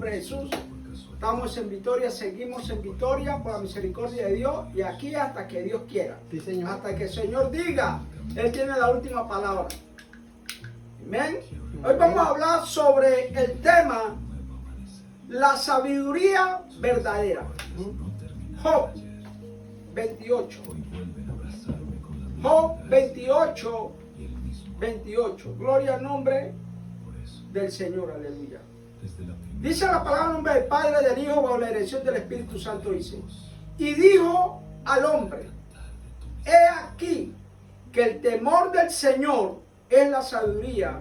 nombre de Jesús. Estamos en victoria, seguimos en victoria por la misericordia de Dios y aquí hasta que Dios quiera. Sí, Señor. Hasta que el Señor diga, Él tiene la última palabra. Amén. Hoy vamos a hablar sobre el tema la sabiduría verdadera. Job 28. Job 28, 28. Gloria al nombre del Señor. Aleluya. Dice la palabra en nombre del Padre, del Hijo, bajo la dirección del Espíritu Santo. Dice: y dijo al hombre: he aquí que el temor del Señor es la sabiduría,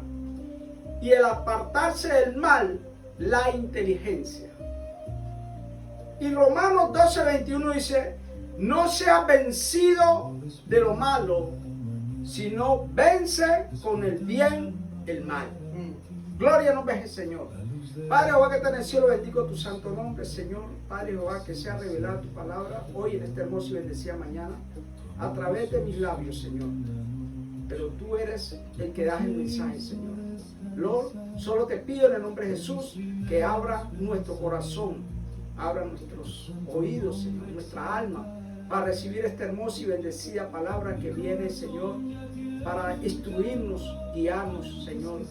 y el apartarse del mal la inteligencia. Y Romanos 12, 21 dice: no seas vencido de lo malo, sino vence con el bien el mal. Gloria a nombre del Señor. Padre Jehová que está en el cielo, bendigo tu santo nombre, Señor. Padre Jehová, que sea revelada tu palabra hoy en esta hermosa y bendecida mañana a través de mis labios, Señor. Pero tú eres el que das el mensaje, Señor. Lord, solo te pido en el nombre de Jesús que abra nuestro corazón, abra nuestros oídos, Señor, nuestra alma, para recibir esta hermosa y bendecida palabra que viene, Señor, para instruirnos, guiarnos, Señor,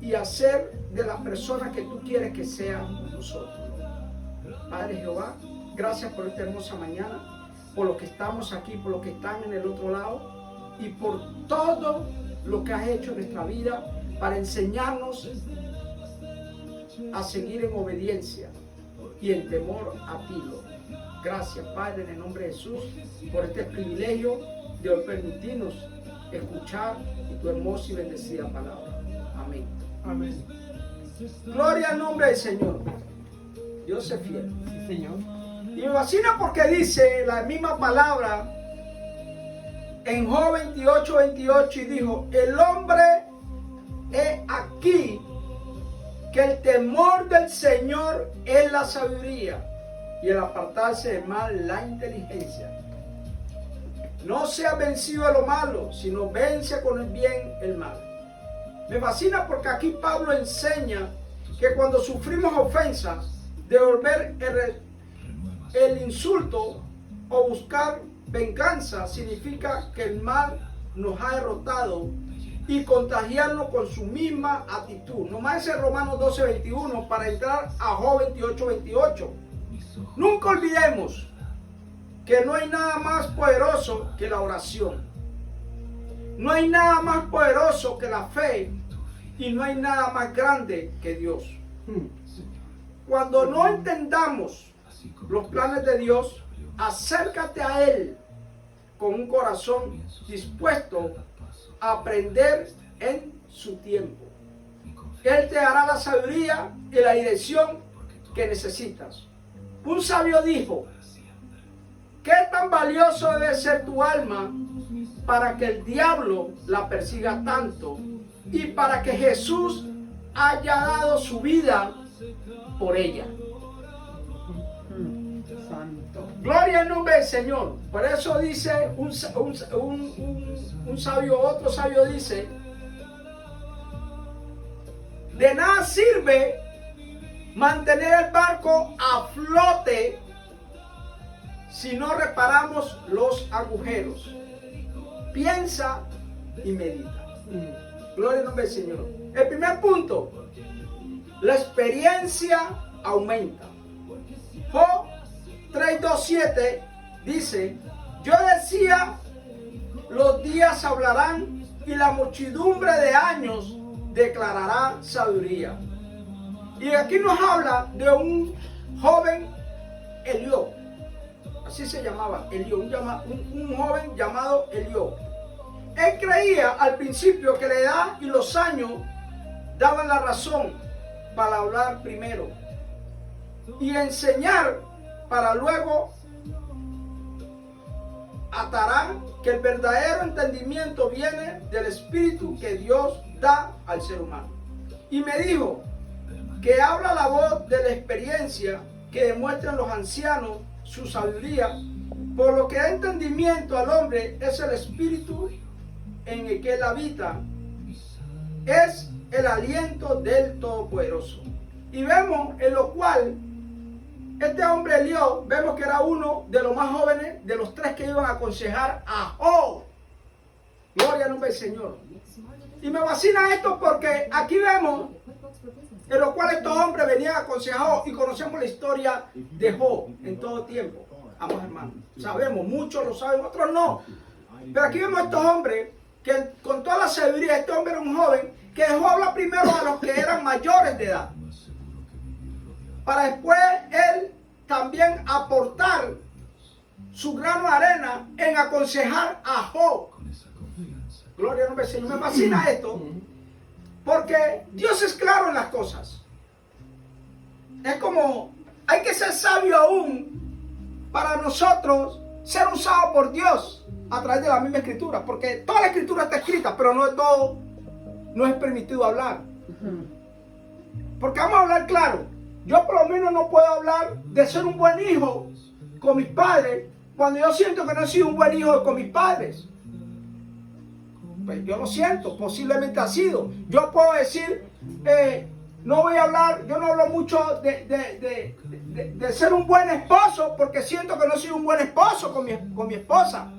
y hacer de la persona que tú quieres que sea nosotros. Padre Jehová, gracias por esta hermosa mañana, por los que estamos aquí, por los que están en el otro lado, y por todo lo que has hecho en nuestra vida para enseñarnos a seguir en obediencia y en temor a ti, Lord. Gracias, Padre, en el nombre de Jesús, por este privilegio de hoy permitirnos escuchar tu hermosa y bendecida palabra. Amén. Amén. Gloria al nombre del Señor. Dios es fiel. Sí, Señor. Y me fascina porque dice la misma palabra en Job 28, 28, y dijo: el hombre he aquí que el temor del Señor es la sabiduría, y el apartarse del mal la inteligencia. No sea vencido a lo malo, sino vence con el bien el mal. Me fascina porque aquí Pablo enseña que cuando sufrimos ofensas, devolver el insulto o buscar venganza significa que el mal nos ha derrotado y contagiarnos con su misma actitud. Nomás ese Romanos 12, 21 para entrar a Job 28, 28. Nunca olvidemos que no hay nada más poderoso que la oración. No hay nada más poderoso que la fe y no hay nada más grande que Dios. Cuando no entendamos los planes de Dios, acércate a Él con un corazón dispuesto a aprender en su tiempo. Él te dará la sabiduría y la dirección que necesitas. Un sabio dijo: ¿qué tan valioso debe ser tu alma para que el diablo la persiga tanto y para que Jesús haya dado su vida por ella? Santo. Gloria al nombre del Señor. Por eso dice un sabio, otro sabio dice: de nada sirve mantener el barco a flote si no reparamos los agujeros. Piensa y medita. Gloria al nombre del Señor. El primer punto: la experiencia aumenta. Job 3:27 dice: yo decía, los días hablarán y la muchedumbre de años declarará sabiduría. Y aquí nos habla de un joven Eliú, así se llamaba, Eliú, un joven llamado Eliú. Él creía al principio que la edad y los años daban la razón para hablar primero y enseñar para luego atarán que el verdadero entendimiento viene del Espíritu que Dios da al ser humano. Y me dijo que habla la voz de la experiencia que demuestran los ancianos su sabiduría, por lo que da entendimiento al hombre es el Espíritu en el que él habita. Es el aliento del Todopoderoso. Y vemos en lo cual este hombre Eliú, vemos que era uno de los más jóvenes de los tres que iban a aconsejar a Job. Gloria al nombre del Señor. Y me fascina esto porque aquí vemos en lo cual estos hombres venían a aconsejar a Job, y conocemos la historia de Job en todo tiempo. Amados hermanos, sabemos, muchos lo saben, otros no. Pero aquí vemos a estos hombres que con toda la sabiduría, este hombre era un joven que dejó hablar primero a los que eran mayores de edad, para después él también aportar su grano de arena en aconsejar a Job. Gloria al nombre del Señor. Me fascina esto porque Dios es claro en las cosas. Es como hay que ser sabio aún para nosotros ser usados por Dios a través de la misma escritura, porque toda la escritura está escrita, pero no de todo no es permitido hablar. Porque vamos a hablar claro. Yo por lo menos no puedo hablar de ser un buen hijo con mis padres cuando yo siento que no he sido un buen hijo con mis padres. Pues yo lo siento, posiblemente ha sido. Yo puedo decir, no voy a hablar, yo no hablo mucho de ser un buen esposo porque siento que no soy un buen esposo con mi esposa.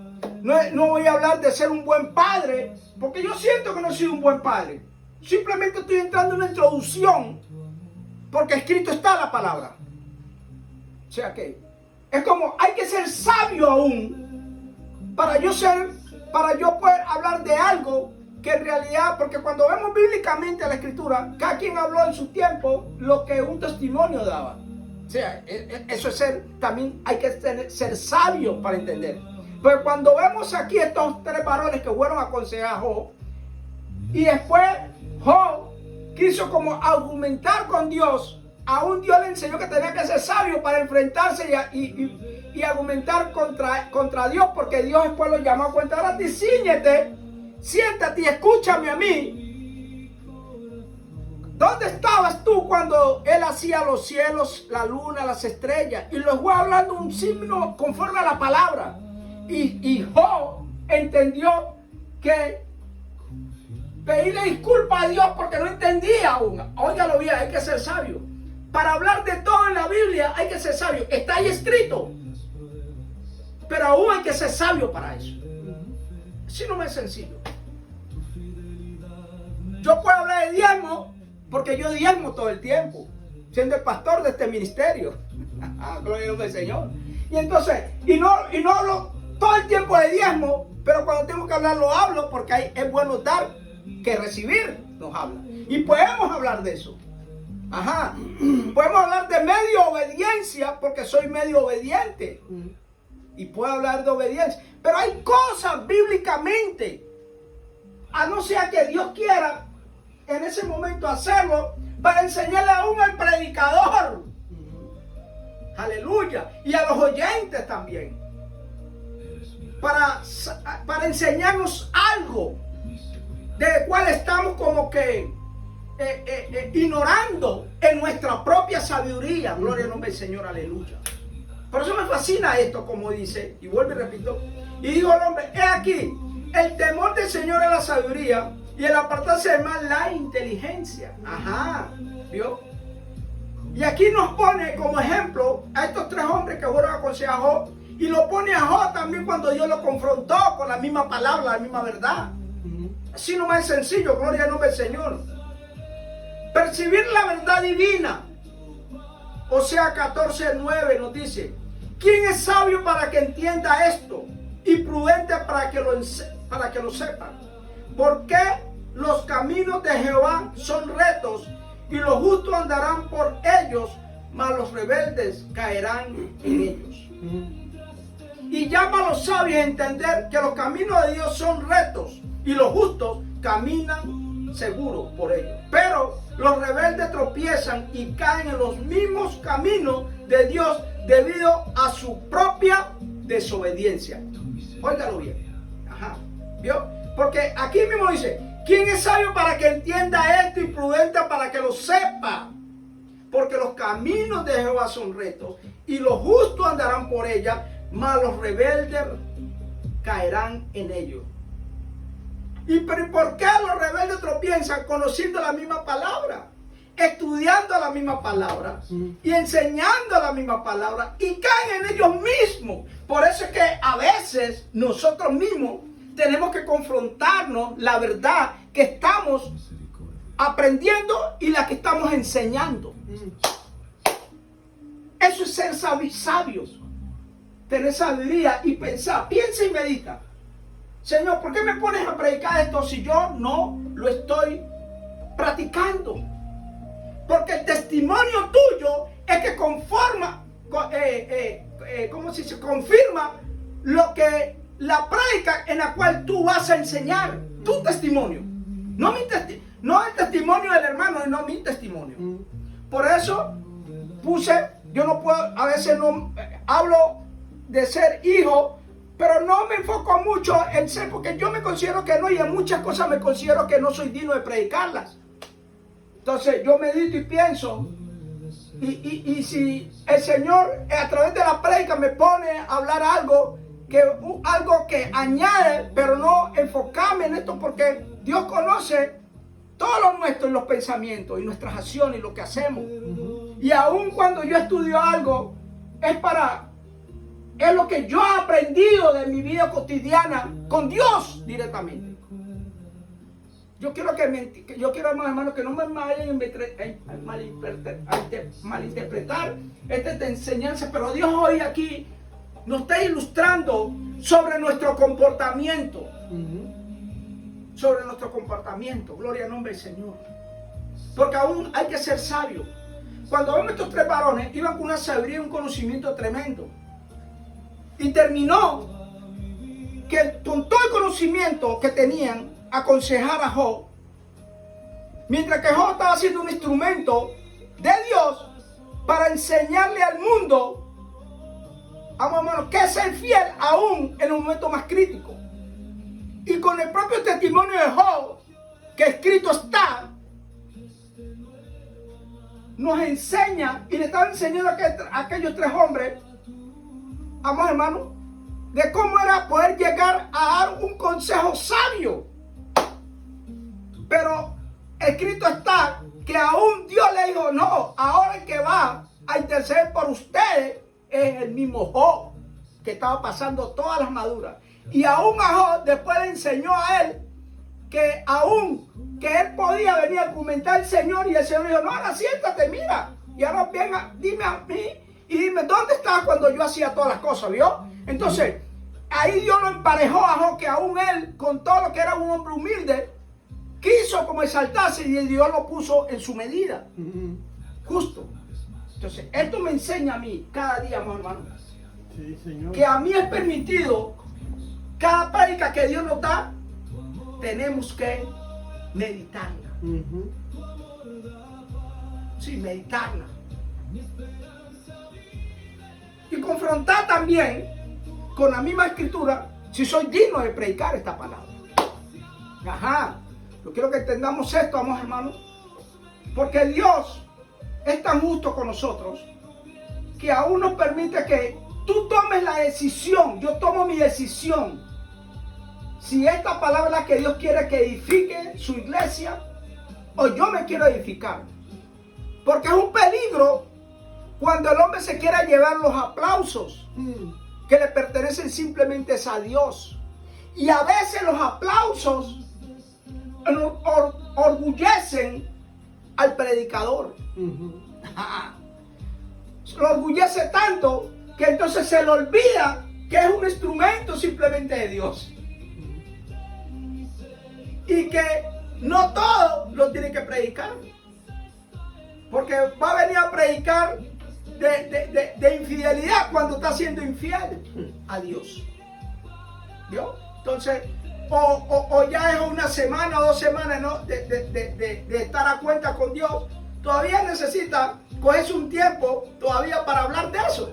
No voy a hablar de ser un buen padre porque yo siento que no soy un buen padre. Simplemente estoy entrando en una introducción porque escrito está la palabra. O sea que es como hay que ser sabio aún para yo poder hablar de algo que en realidad, porque cuando vemos bíblicamente la escritura, cada quien habló en su tiempo lo que un testimonio daba. O sea, eso es también hay que ser sabio para entender. Pero cuando vemos aquí estos tres varones que fueron a aconsejar a Job, y después Job quiso como argumentar con Dios, aún Dios le enseñó que tenía que ser sabio para enfrentarse y argumentar contra Dios, porque Dios después lo llamó a cuenta. Ahora ciñete, siéntate y escúchame a mí. ¿Dónde estabas tú cuando Él hacía los cielos, la luna, las estrellas? Y los fue hablando un signo conforme a la palabra. Y Job entendió que pedirle disculpas a Dios porque no entendía aún. Óigalo bien, hay que ser sabio. Para hablar de todo en la Biblia hay que ser sabio. Está ahí escrito. Pero aún hay que ser sabio para eso. Así no me es sencillo. Yo puedo hablar de diezmo porque yo diezmo todo el tiempo, siendo el pastor de este ministerio. Gloria al Señor. Y entonces, y no hablo todo el tiempo de diezmo, pero cuando tengo que hablar lo hablo porque es bueno dar que recibir, nos habla. Y podemos hablar de eso. Ajá. Podemos hablar de medio obediencia porque soy medio obediente. Y puedo hablar de obediencia. Pero hay cosas bíblicamente, a no ser que Dios quiera en ese momento hacerlo, para enseñarle aún al predicador. Aleluya. Y a los oyentes también. Para enseñarnos algo de cual estamos como que ignorando en nuestra propia sabiduría. Gloria al nombre del Señor, aleluya. Por eso me fascina esto, como dice, y vuelvo y repito, y digo al hombre, he aquí, el temor del Señor es la sabiduría, y el apartarse del mal la inteligencia. Ajá, ¿vio? Y aquí nos pone como ejemplo a estos tres hombres que fueron a aconsejar a Job, y lo pone a Job también cuando Dios lo confrontó con la misma palabra, la misma verdad. Así no es sencillo, gloria al nombre del Señor. Percibir la verdad divina. Osea 14:9 nos dice, ¿quién es sabio para que entienda esto? Y prudente para que lo sepa. Porque los caminos de Jehová son rectos, y los justos andarán por ellos, mas los rebeldes caerán en ellos. Y llama a los sabios a entender que los caminos de Dios son rectos, y los justos caminan seguros por ellos. Pero los rebeldes tropiezan y caen en los mismos caminos de Dios debido a su propia desobediencia. Óigalo bien. Ajá. ¿Vio? Porque aquí mismo dice, ¿quién es sabio para que entienda esto y prudente para que lo sepa? Porque los caminos de Jehová son rectos y los justos andarán por ella, mas los rebeldes caerán en ellos. ¿Y por qué los rebeldes tropiezan? Conociendo la misma palabra, estudiando la misma palabra y enseñando la misma palabra, y caen en ellos mismos. Por eso es que a veces nosotros mismos tenemos que confrontarnos la verdad que estamos aprendiendo y la que estamos enseñando. Eso es ser sabios, tener sabiduría y pensar. Piensa y medita. Señor, ¿por qué me pones a predicar esto si yo no lo estoy practicando? Porque el testimonio tuyo es que confirma lo que la prédica en la cual tú vas a enseñar. Tu testimonio, no el testimonio del hermano, no mi testimonio. Por eso yo no puedo, a veces no hablo de ser hijo, pero no me enfoco mucho en ser, porque yo me considero que no, y en muchas cosas me considero que no soy digno de predicarlas. Entonces yo medito y pienso, y si el Señor a través de la prédica me pone a hablar algo que añade, pero no enfocarme en esto, porque Dios conoce todo lo nuestro, y los pensamientos y nuestras acciones y lo que hacemos. Y aun cuando yo estudio algo, es lo que yo he aprendido de mi vida cotidiana con Dios directamente. Yo quiero, hermanos, que no me vayan a malinterpretar esta enseñanza, pero Dios hoy aquí nos está ilustrando sobre nuestro comportamiento. Sobre nuestro comportamiento. Gloria al nombre del Señor. Porque aún hay que ser sabio. Cuando vemos estos tres varones, iban con una sabiduría y un conocimiento tremendo. Y terminó que con todo el conocimiento que tenían, aconsejar a Job, mientras que Job estaba siendo un instrumento de Dios para enseñarle al mundo, hermano, que es ser fiel aún en los momentos más críticos. Y con el propio testimonio de Job, que escrito está, nos enseña, y le estaba enseñando a aquellos tres hombres, amados hermanos, de cómo era poder llegar a dar un consejo sabio. Pero escrito está que aún Dios le dijo, no, ahora el que va a interceder por ustedes es el mismo Job, que estaba pasando todas las maduras. Y aún a Job después le enseñó a él que aún que él podía venir a argumentar al Señor, y el Señor dijo, no, ahora siéntate, mira, y ahora venga, dime a mí y dime dónde estabas cuando yo hacía todas las cosas, ¿vio? Entonces ahí Dios lo emparejó a Job, que aún él, con todo lo que era un hombre humilde, quiso como exaltarse, y Dios lo puso en su medida, justo. Entonces esto me enseña a mí cada día, hermano, sí, Señor, que a mí es permitido cada prédica que Dios nos da, tenemos que meditarla. Sí, meditarla. Y confrontar también con la misma escritura si soy digno de predicar esta palabra. Ajá. Yo quiero que entendamos esto, amados hermanos, porque Dios es tan justo con nosotros que aún nos permite que tú tomes la decisión. Yo tomo mi decisión. Si esta palabra es la que Dios quiere que edifique su iglesia, o yo me quiero edificar. Porque es un peligro cuando el hombre se quiera llevar los aplausos que le pertenecen simplemente a Dios. Y a veces los aplausos orgullecen al predicador. Lo orgullece tanto que entonces se le olvida que es un instrumento simplemente de Dios. Y que no todo lo tiene que predicar, porque va a venir a predicar de infidelidad cuando está siendo infiel a Dios. ¿Vio? Entonces, o ya es una semana o 2 semanas, ¿no?, de estar a cuenta con Dios. Todavía necesita cogerse un tiempo todavía para hablar de eso,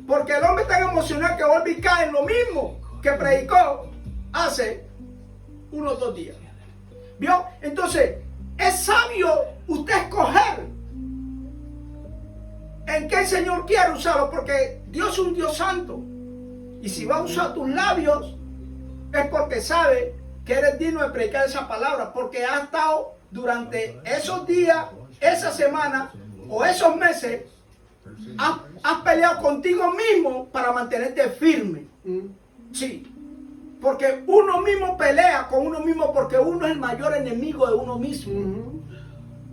porque el hombre está tan emocionado que vuelve y cae en lo mismo que predicó hace unos 2 días. ¿Vio? Entonces, es sabio usted escoger en qué el Señor quiere usarlo, porque Dios es un Dios santo. Y si va a usar tus labios, es porque sabe que eres digno de predicar esa palabra, porque has estado durante esos días, esa semana o esos meses, has peleado contigo mismo para mantenerte firme. Sí, porque uno mismo pelea con uno mismo, porque uno es el mayor enemigo de uno mismo.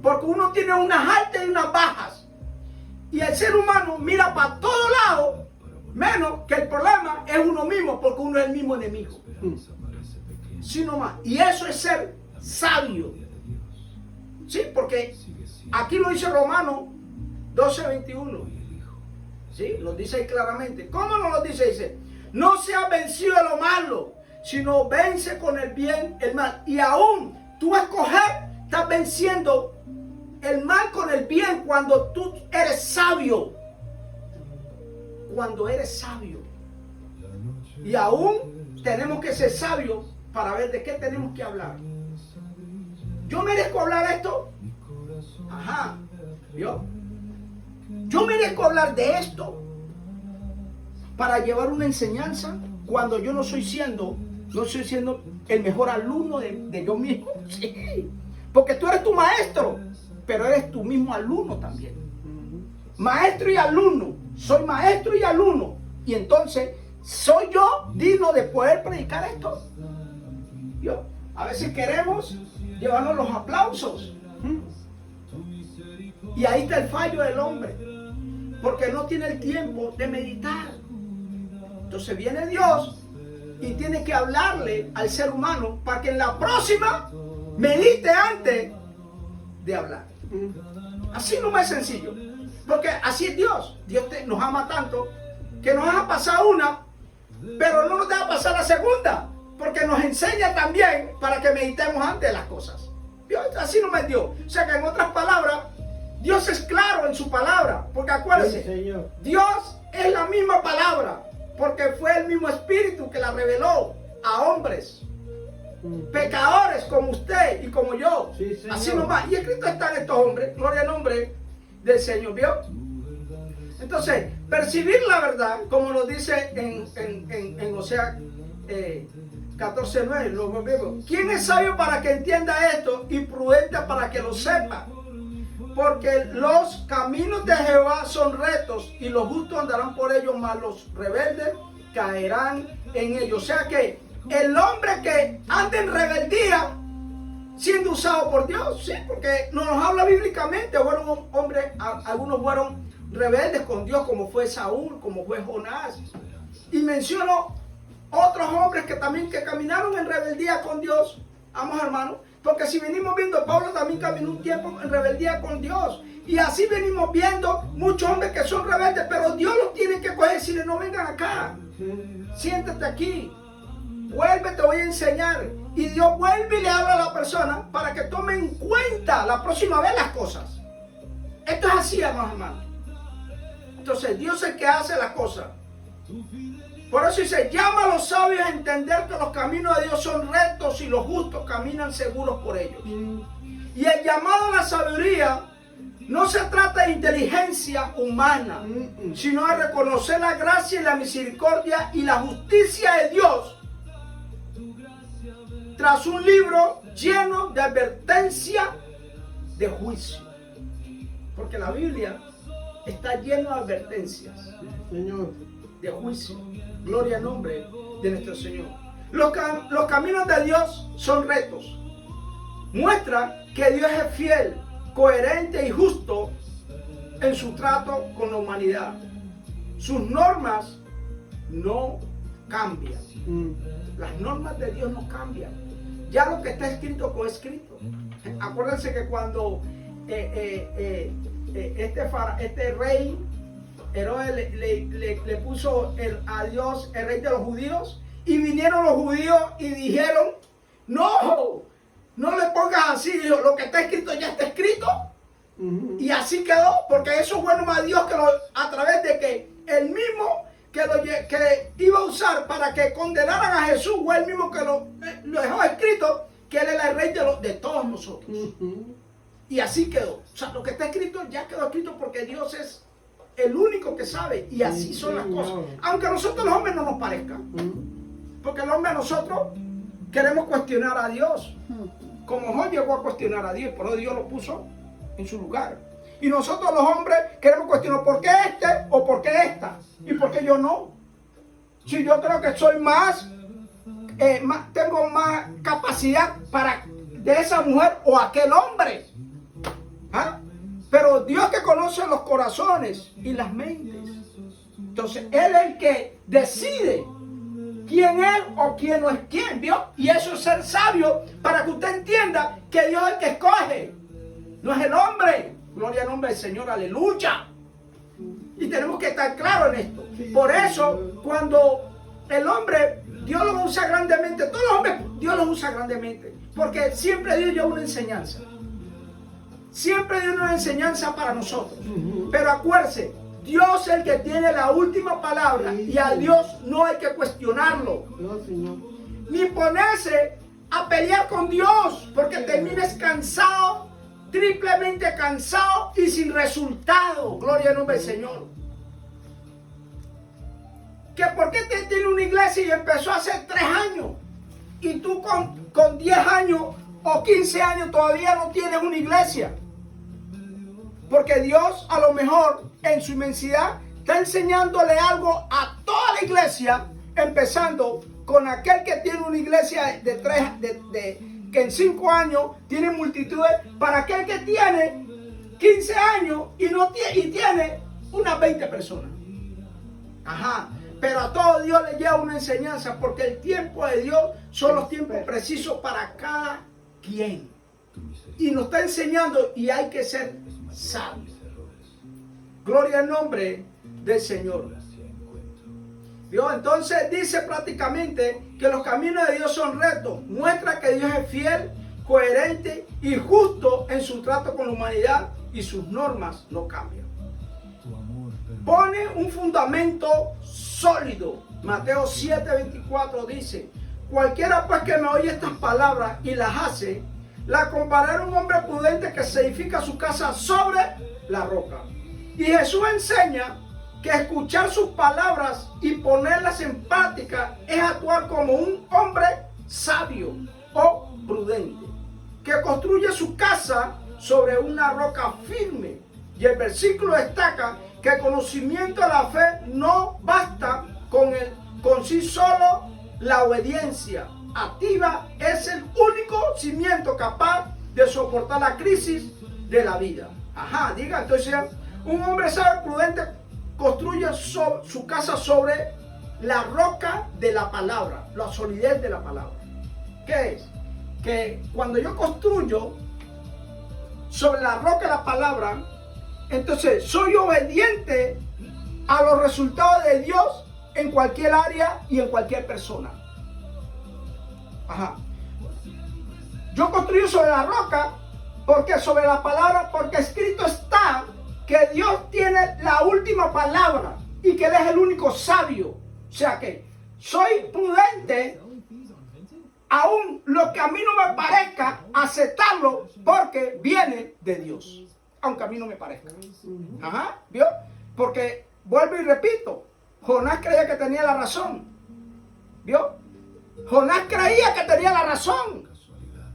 Porque uno tiene unas altas y unas bajas. Y el ser humano mira para todos lados, menos que el problema es uno mismo, porque uno es el mismo enemigo. Sí, nomás. Y eso es ser sabio. Sí, porque aquí lo dice Romanos 12:21. Sí, lo dice ahí claramente. ¿Cómo no lo dice? Dice, no seas vencido de lo malo, sino vence con el bien el mal. Y aún tú estás venciendo el mal con el bien cuando tú eres sabio. Cuando eres sabio. Y aún tenemos que ser sabios para ver de qué tenemos que hablar. ¿Yo merezco hablar esto? Ajá. ¿Vio? Yo merezco hablar de esto para llevar una enseñanza cuando yo no estoy siendo el mejor alumno de yo mismo. Sí. Porque tú eres tu maestro, pero eres tu mismo alumno también. Maestro y alumno. Soy maestro y alumno. Y entonces, ¿soy yo digno de poder predicar esto? ¿Yo? A veces queremos llevarnos los aplausos. Y ahí está el fallo del hombre. Porque no tiene el tiempo de meditar. Entonces viene Dios y tiene que hablarle al ser humano para que en la próxima medite antes de hablar. Así no es sencillo. Porque así es Dios. Dios nos ama tanto que nos deja pasar una, pero no nos deja pasar la segunda. Porque nos enseña también para que meditemos antes de las cosas. Dios, así no es Dios. O sea que en otras palabras, Dios es claro en su palabra. Porque acuérdense, sí, Dios es la misma palabra. Porque fue el mismo Espíritu que la reveló a hombres. Pecadores como usted y como yo. Sí, así nomás. Y escrito están estos hombres. Gloria al nombre del Señor. ¿Vio? Entonces, percibir la verdad, como lo dice en Oseas 14:9, lo volvemos. ¿Quién es sabio para que entienda esto y prudente para que lo sepa? Porque los caminos de Jehová son rectos y los justos andarán por ellos, mas los rebeldes caerán en ellos. O sea que el hombre que anda en rebeldía, siendo usado por Dios, sí, porque nos habla bíblicamente, fueron hombres, algunos fueron rebeldes con Dios, como fue Saúl, como fue Jonás. Y menciono otros hombres que también caminaron en rebeldía con Dios, vamos hermanos, porque si venimos viendo, Pablo también caminó un tiempo en rebeldía con Dios, y así venimos viendo muchos hombres que son rebeldes, pero Dios los tiene que coger y decirle, no vengan acá, siéntate aquí, vuelve, te voy a enseñar, y Dios vuelve y le habla a la persona para que tome en cuenta la próxima vez las cosas. Esto es así, hermanos. Entonces Dios es el que hace las cosas. Por eso dice, llama a los sabios a entender que los caminos de Dios son rectos y los justos caminan seguros por ellos. Y el llamado a la sabiduría no se trata de inteligencia humana, sino de reconocer la gracia y la misericordia y la justicia de Dios tras un libro lleno de advertencia de juicio. Porque la Biblia está llena de advertencias, Señor, de juicio. Gloria al nombre de nuestro Señor. Los caminos de Dios son rectos. Muestra que Dios es fiel, coherente y justo en su trato con la humanidad. Sus normas no cambian. Las normas de Dios no cambian. Ya lo que está escrito quedó escrito. Acuérdense que cuando este rey Herodes le puso a Dios el rey de los judíos, y vinieron los judíos y dijeron, no le pongas así, dijo, lo que está escrito ya está escrito. Y así quedó, porque eso fue nomás Dios que a través de que el mismo que iba a usar para que condenaran a Jesús, fue el mismo que lo dejó escrito, que él era el rey de todos nosotros. Y así quedó. O sea, lo que está escrito ya quedó escrito, porque Dios es el único que sabe, y así son las cosas. Aunque a nosotros los hombres no nos parezca. Porque el hombre a nosotros queremos cuestionar a Dios. Como Job llegó a cuestionar a Dios, por eso Dios lo puso en su lugar. Y nosotros los hombres queremos cuestionar ¿por qué este o por qué esta? ¿Y por qué yo no? Si yo creo que soy tengo más capacidad de esa mujer o aquel hombre. ¿Ah? Pero Dios que conoce los corazones y las mentes. Entonces Él es el que decide quién es o quién no es quién, ¿vio? Y eso es ser sabio para que usted entienda que Dios es el que escoge, no es el hombre. Gloria al nombre del Señor, aleluya. Y tenemos que estar claros en esto. Por eso, cuando el hombre, Dios lo usa grandemente, todos los hombres, Dios los usa grandemente, porque siempre Dios lleva una enseñanza. Siempre Dios una enseñanza para nosotros. Pero acuérdense, Dios es el que tiene la última palabra y a Dios no hay que cuestionarlo. Ni ponerse a pelear con Dios, porque termines cansado, triplemente cansado y sin resultado. Gloria al nombre del Señor. Que por qué te tiene una iglesia y empezó hace 3 años y tú con 10 años o 15 años todavía no tienes una iglesia. Porque Dios a lo mejor en su inmensidad está enseñándole algo a toda la iglesia, empezando con aquel que tiene una iglesia que en 5 años tiene multitudes, para aquel que tiene 15 años y tiene unas 20 personas. Ajá. Pero a todo Dios le lleva una enseñanza, porque el tiempo de Dios son los tiempos precisos para cada quien. Y nos está enseñando y hay que ser sabios. Gloria al nombre del Señor. ¿Vio? Entonces dice prácticamente que los caminos de Dios son rectos. Muestra que Dios es fiel, coherente y justo en su trato con la humanidad y sus normas no cambian. Pone un fundamento sólido. Mateo 7:24 dice: cualquiera pues que me oye estas palabras y las hace, la comparará a un hombre prudente que se edifica su casa sobre la roca. Y Jesús enseña que escuchar sus palabras y ponerlas en práctica es actuar como un hombre sabio o prudente, que construye su casa sobre una roca firme. Y el versículo destaca que el conocimiento de la fe no basta con sí solo. La obediencia activa es el único cimiento capaz de soportar la crisis de la vida. Ajá, diga, entonces un hombre sabio prudente construye su casa sobre la roca de la palabra, la solidez de la palabra. ¿Qué es? Que cuando yo construyo sobre la roca de la palabra, entonces soy obediente a los resultados de Dios en cualquier área y en cualquier persona. Ajá. Yo construyo sobre la roca porque sobre la palabra, porque escrito está que Dios tiene la última palabra y que Él es el único sabio. O sea que soy prudente, aún lo que a mí no me parezca, aceptarlo porque viene de Dios, aunque a mí no me parezca. Ajá, ¿vio? Porque vuelvo y repito, Jonás creía que tenía la razón. ¿Vio? Jonás creía que tenía la razón.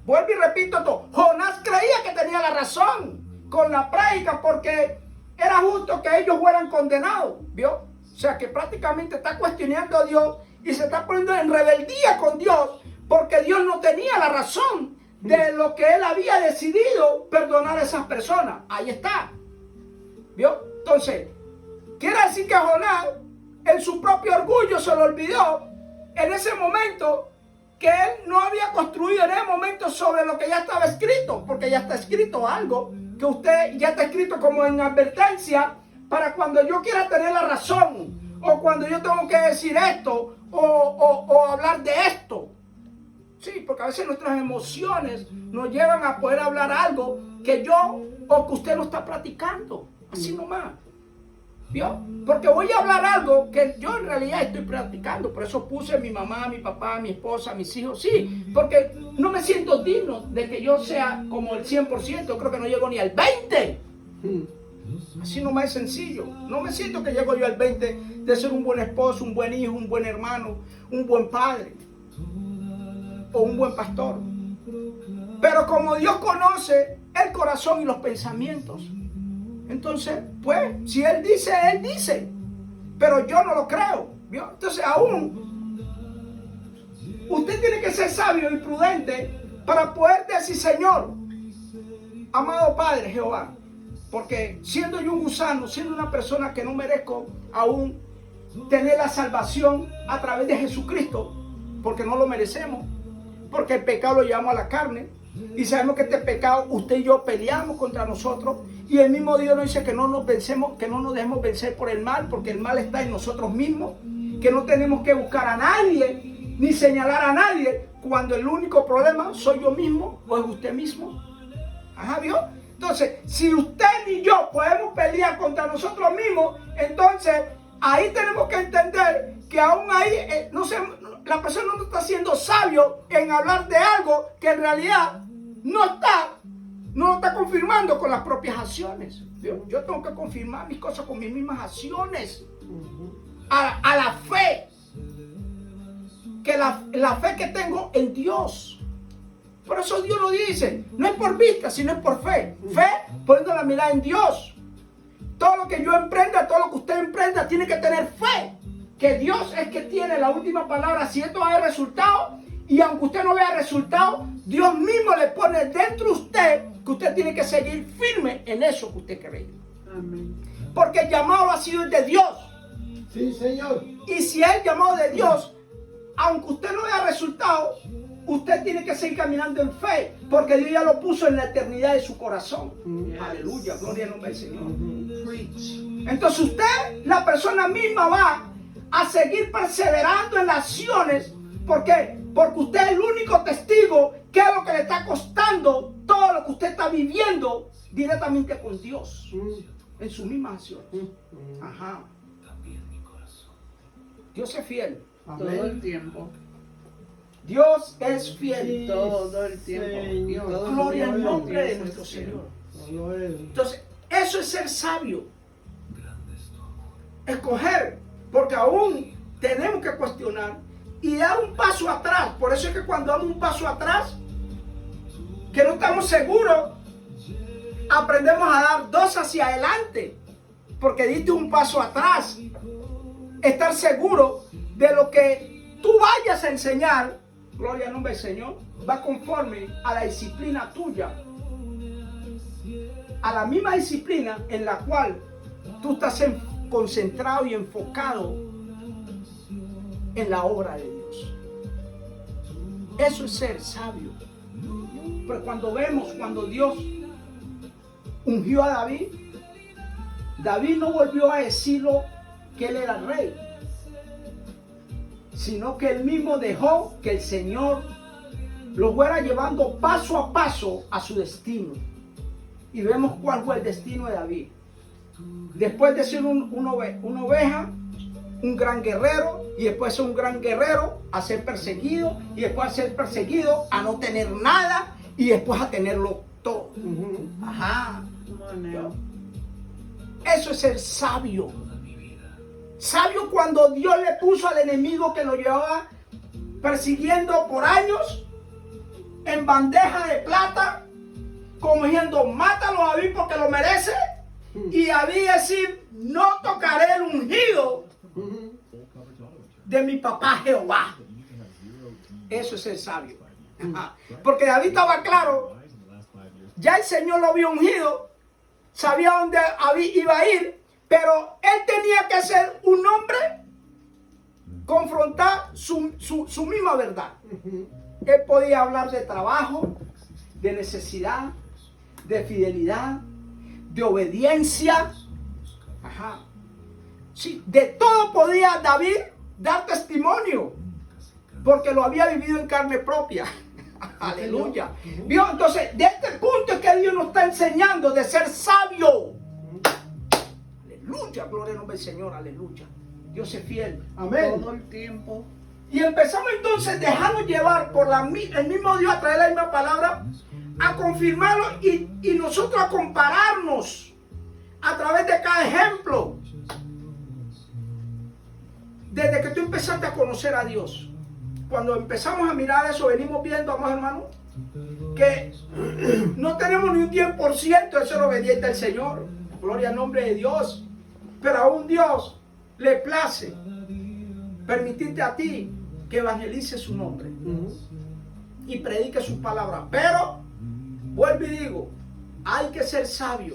Vuelvo y repito esto. Jonás creía que tenía la razón con la práctica, porque era justo que ellos fueran condenados. ¿Vio? O sea que prácticamente está cuestionando a Dios y se está poniendo en rebeldía con Dios, porque Dios no tenía la razón de lo que Él había decidido perdonar a esas personas. Ahí está. ¿Vio? Entonces, quiere decir que Jonás, en su propio orgullo, se lo olvidó en ese momento que él no había construido en ese momento sobre lo que ya estaba escrito, porque ya está escrito algo, que usted ya está escrito como en advertencia para cuando yo quiera tener la razón, o cuando yo tengo que decir esto, o hablar de esto. Sí, porque a veces nuestras emociones nos llevan a poder hablar algo que yo o que usted no está practicando, así nomás. ¿Vio? Porque voy a hablar algo que yo en realidad estoy practicando. Por eso puse a mi mamá, a mi papá, a mi esposa, a mis hijos. Sí, porque no me siento digno de que yo sea como el 100%. Creo que no llego ni al 20%. Así nomás es sencillo. No me siento que llego yo al 20% de ser un buen esposo, un buen hijo, un buen hermano, un buen padre. o un buen pastor. Pero como Dios conoce el corazón y los pensamientos, entonces, pues, si Él dice, pero yo no lo creo, ¿vio? Entonces, aún, usted tiene que ser sabio y prudente para poder decir, Señor, amado Padre Jehová, porque siendo yo un gusano, siendo una persona que no merezco aún tener la salvación a través de Jesucristo, porque no lo merecemos, porque el pecado lo llevamos a la carne, y sabemos que este pecado usted y yo peleamos contra nosotros, y el mismo Dios nos dice que no nos vencemos, que no nos dejemos vencer por el mal, porque el mal está en nosotros mismos, que no tenemos que buscar a nadie ni señalar a nadie, cuando el único problema soy yo mismo o es usted mismo. Ajá, ¿vio? Entonces, si usted y yo podemos pelear contra nosotros mismos, entonces ahí tenemos que entender que aún ahí la persona no está siendo sabio en hablar de algo que en realidad no lo está confirmando con las propias acciones. Yo tengo que confirmar mis cosas con mis mismas acciones. A la fe. Que la fe que tengo en Dios. Por eso Dios lo dice, no es por vista, sino es por fe. Fe poniendo la mirada en Dios. Todo lo que yo emprenda, todo lo que usted emprenda, tiene que tener fe. Que Dios es que tiene la última palabra, si esto va a dar resultado. Y aunque usted no vea resultado, Dios mismo le pone dentro de usted que usted tiene que seguir firme en eso que usted cree. Amén. Porque el llamado ha sido de Dios. Sí, Señor. Y si es el llamado de Dios, aunque usted no vea resultado, usted tiene que seguir caminando en fe, porque Dios ya lo puso en la eternidad de su corazón. Yes. Aleluya, gloria al nombre del Señor. Preach. Entonces usted, la persona misma, va a seguir perseverando en las acciones. ¿Por qué? Porque usted es el único testigo que es lo que le está costando todo lo que usted está viviendo directamente con Dios en sus mismas acciones. Ajá. Dios es fiel. Todo el tiempo. Dios es fiel. Sí, Todo el tiempo. Señor. Todo Gloria al el nombre de tiempo nuestro es fiel. Señor. Solo Él. Entonces, eso es ser sabio. Escoger, porque aún tenemos que cuestionar y dar un paso atrás. Por eso es que cuando damos un paso atrás, que no estamos seguros, aprendemos a dar dos hacia adelante, porque diste un paso atrás. Estar seguro de lo que tú vayas a enseñar, gloria al nombre del Señor, va conforme a la disciplina tuya, a la misma disciplina en la cual tú estás concentrado y enfocado en la obra de Dios. Eso es ser sabio. Pero cuando Dios ungió a David, David no volvió a decirlo que él era rey, sino que él mismo dejó que el Señor lo fuera llevando paso a paso a su destino. Y vemos cuál fue el destino de David. Después de ser una oveja, un gran guerrero, y después de ser un gran guerrero a ser perseguido, y después de ser perseguido a no tener nada, y después a tenerlo todo. Ajá. Bueno, Eso es ser sabio. Sabio cuando Dios le puso al enemigo que lo llevaba persiguiendo por años en bandeja de plata, como diciendo, mátalo a David porque lo merece. Y David decir, no tocaré el ungido de mi papá Jehová. Eso es ser sabio. Ajá. Porque David estaba claro, ya el Señor lo había ungido, sabía dónde David iba a ir, pero él tenía que ser un hombre, confrontar su misma verdad. Él podía hablar de trabajo, de necesidad, de fidelidad, de obediencia. Ajá. Sí, de todo podía David dar testimonio, porque lo había vivido en carne propia. Aleluya. ¿Vio? Entonces, de este punto es que Dios nos está enseñando de ser sabio. Aleluya, gloria al nombre del Señor, aleluya. Dios es fiel. Amén. todo el tiempo. Y empezamos entonces a dejarnos llevar por el mismo Dios a traer la misma palabra, a confirmarlo y nosotros a compararnos a través de cada ejemplo. Desde que tú empezaste a conocer a Dios, cuando empezamos a mirar eso, venimos viendo, amados hermanos, que no tenemos ni un 10% de ser obediente al Señor. Gloria al nombre de Dios. Pero aún Dios le place permitirte a ti que evangelice su nombre y predique sus palabras. Pero, vuelvo y digo, hay que ser sabio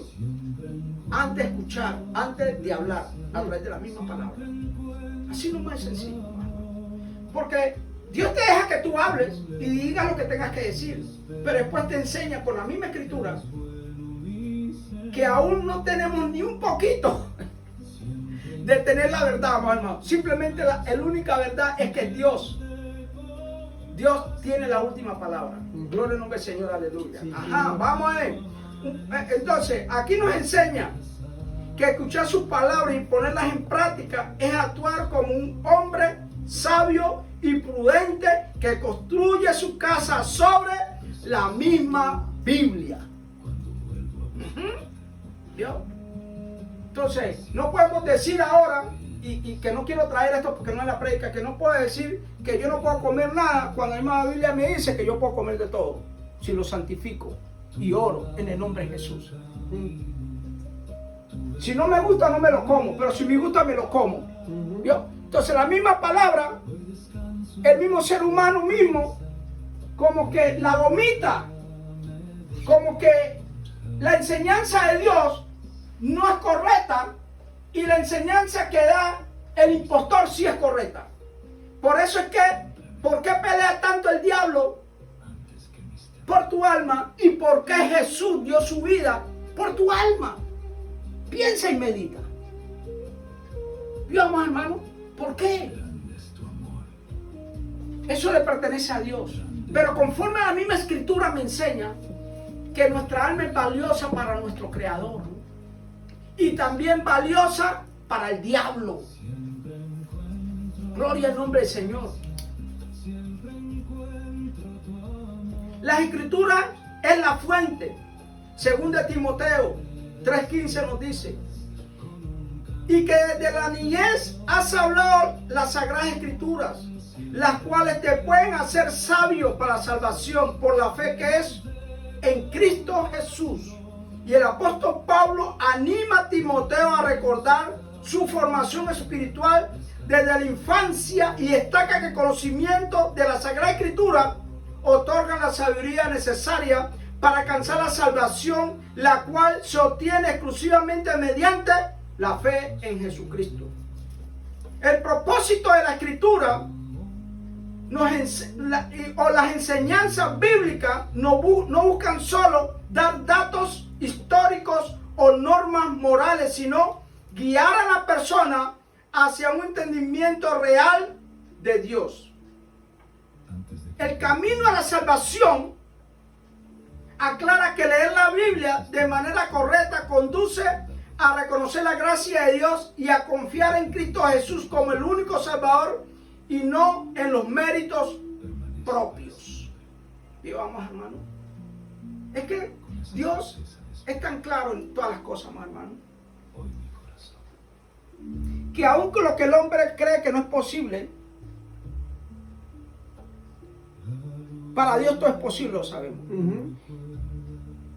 antes de escuchar, antes de hablar a través de la misma palabra. Así no es sencillo, hermano. Porque Dios te deja que tú hables y digas lo que tengas que decir, pero después te enseña con la misma escritura que aún no tenemos ni un poquito de tener la verdad, hermano. Simplemente la única verdad es que Dios tiene la última palabra. Gloria al nombre del Señor, aleluya. Ajá, vamos a ver. Entonces, aquí nos enseña que escuchar sus palabras y ponerlas en práctica es actuar como un hombre sabio y prudente que construye su casa sobre la misma Biblia. ¿Vio? Entonces, no podemos decir ahora, y que no quiero traer esto porque no es la prédica, que no puedo decir que yo no puedo comer nada cuando la misma Biblia me dice que yo puedo comer de todo, si lo santifico y oro en el nombre de Jesús. Si no me gusta, no me lo como, pero si me gusta, me lo como. ¿Vio? Entonces, la misma palabra, el mismo ser humano mismo, como que la vomita, como que la enseñanza de Dios no es correcta y la enseñanza que da el impostor sí es correcta. Por eso es que, ¿por qué pelea tanto el diablo por tu alma? ¿Y por qué Jesús dio su vida por tu alma? Piensa y medita. ¿Vio, hermano? ¿Por qué? Eso le pertenece a Dios. Pero conforme a la misma escritura me enseña que nuestra alma es valiosa para nuestro Creador y también valiosa para el diablo. Gloria al nombre del Señor. La escritura es la fuente. Según de Timoteo 3:15 nos dice, y que desde la niñez has hablado las sagradas escrituras, las cuales te pueden hacer sabio para la salvación por la fe que es en Cristo Jesús. Y el apóstol Pablo anima a Timoteo a recordar su formación espiritual desde la infancia y destaca que el conocimiento de la Sagrada Escritura otorga la sabiduría necesaria para alcanzar la salvación, la cual se obtiene exclusivamente mediante la fe en Jesucristo. El propósito de la Escritura las enseñanzas bíblicas no buscan solo dar datos históricos o normas morales, sino guiar a la persona hacia un entendimiento real de Dios. El camino a la salvación aclara que leer la Biblia de manera correcta conduce a reconocer la gracia de Dios y a confiar en Cristo Jesús como el único Salvador y no en los méritos propios. Y vamos, hermano. Es que Dios es tan claro en todas las cosas, hermano, que aun con lo que el hombre cree que no es posible, para Dios todo es posible, lo sabemos.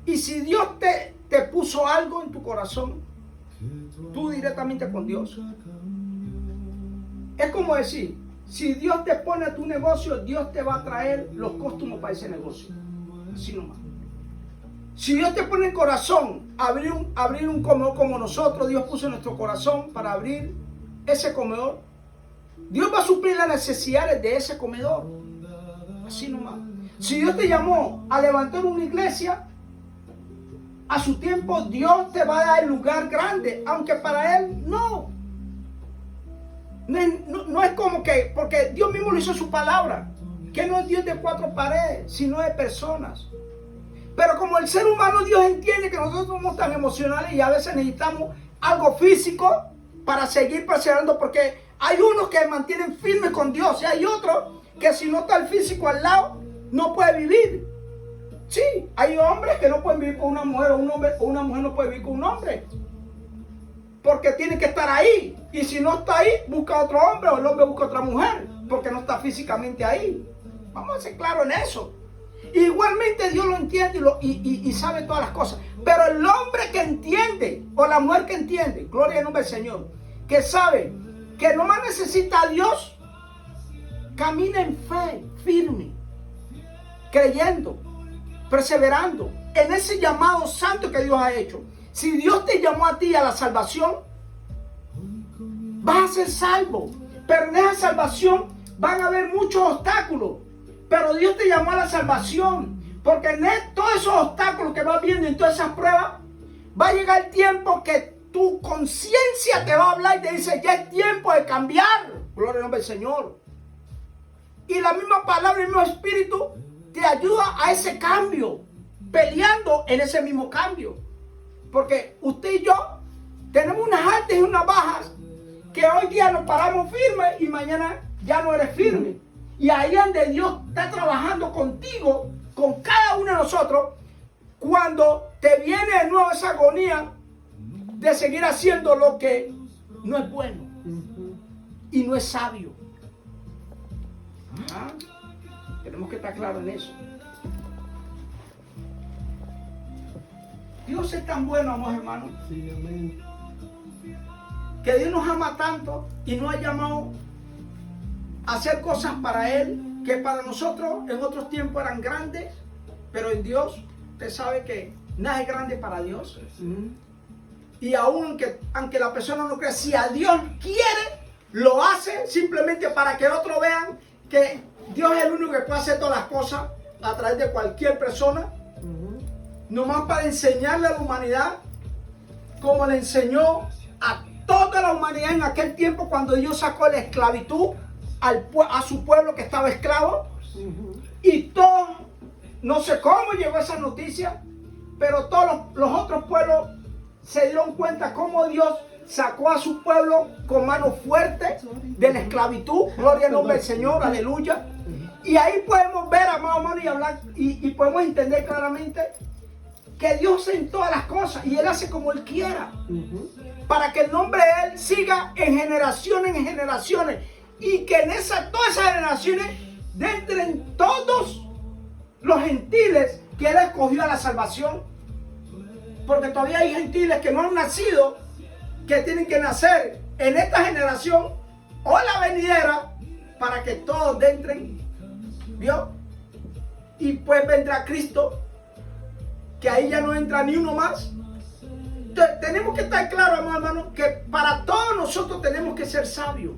Y si Dios te puso algo en tu corazón, tú directamente con Dios. Es como decir, si Dios te pone a tu negocio, Dios te va a traer los costos para ese negocio. Así nomás. Si Dios te pone en corazón abrir un comedor como nosotros, Dios puso en nuestro corazón para abrir ese comedor, Dios va a suplir las necesidades de ese comedor. Así nomás. Si Dios te llamó a levantar una iglesia, a su tiempo Dios te va a dar el lugar grande, aunque para Él no. No es como que, porque Dios mismo lo hizo en su palabra, que no es Dios de cuatro paredes, sino de personas. Pero como el ser humano, Dios entiende que nosotros somos tan emocionales y a veces necesitamos algo físico para seguir perseverando, porque hay unos que mantienen firmes con Dios y hay otros que si no está el físico al lado, no puede vivir. Sí, hay hombres que no pueden vivir con una mujer, o una mujer no puede vivir con un hombre, porque tiene que estar ahí. Y si no está ahí, busca otro hombre, o el hombre busca otra mujer. porque no está físicamente ahí. Vamos a ser claros en eso. Igualmente Dios lo entiende y sabe todas las cosas. Pero el hombre que entiende, o la mujer que entiende, gloria al nombre del Señor, que sabe que nomás necesita a Dios, camina en fe, firme, creyendo, perseverando en ese llamado santo que Dios ha hecho. Si Dios te llamó a ti a la salvación, vas a ser salvo. Pero en esa salvación van a haber muchos obstáculos. Pero Dios te llamó a la salvación. Porque en todos esos obstáculos que vas viendo, en todas esas pruebas, va a llegar el tiempo que tu conciencia te va a hablar y te dice, ya es tiempo de cambiar. Gloria al nombre del Señor. Y la misma palabra, el mismo espíritu, te ayuda a ese cambio. Peleando en ese mismo cambio. Porque usted y yo tenemos unas altas y unas bajas que hoy día nos paramos firmes y mañana ya no eres firme. Y ahí es donde Dios está trabajando contigo, con cada uno de nosotros, cuando te viene de nuevo esa agonía de seguir haciendo lo que no es bueno y no es sabio. Ajá. Tenemos que estar claros en eso. Dios es tan bueno, amados hermanos, Sí, amén. que Dios nos ama tanto y nos ha llamado a hacer cosas para Él que para nosotros en otros tiempos eran grandes, pero en Dios, usted sabe que nada es grande para Dios. Y aunque la persona no cree, si a Dios quiere, lo hace simplemente para que otros vean que Dios es el único que puede hacer todas las cosas a través de cualquier persona. Nomás para enseñarle a la humanidad como le enseñó a toda la humanidad en aquel tiempo cuando Dios sacó la esclavitud a su pueblo que estaba esclavo. Y todos, no sé cómo llegó esa noticia, pero todos los otros pueblos se dieron cuenta cómo Dios sacó a su pueblo con mano fuerte de la esclavitud. Gloria al nombre del Señor, aleluya. Y ahí podemos ver, amados hermanos, y hablar y podemos entender claramente que Dios hace en todas las cosas y Él hace como Él quiera, para que el nombre de Él siga en generaciones, y que en todas esas generaciones entren todos los gentiles que Él escogió a la salvación, porque todavía hay gentiles que no han nacido, que tienen que nacer en esta generación o la venidera, para que todos entren, ¿vio? Y pues vendrá Cristo, que ahí ya no entra ni uno más. Entonces, tenemos que estar claros, hermano, que para todos nosotros tenemos que ser sabios.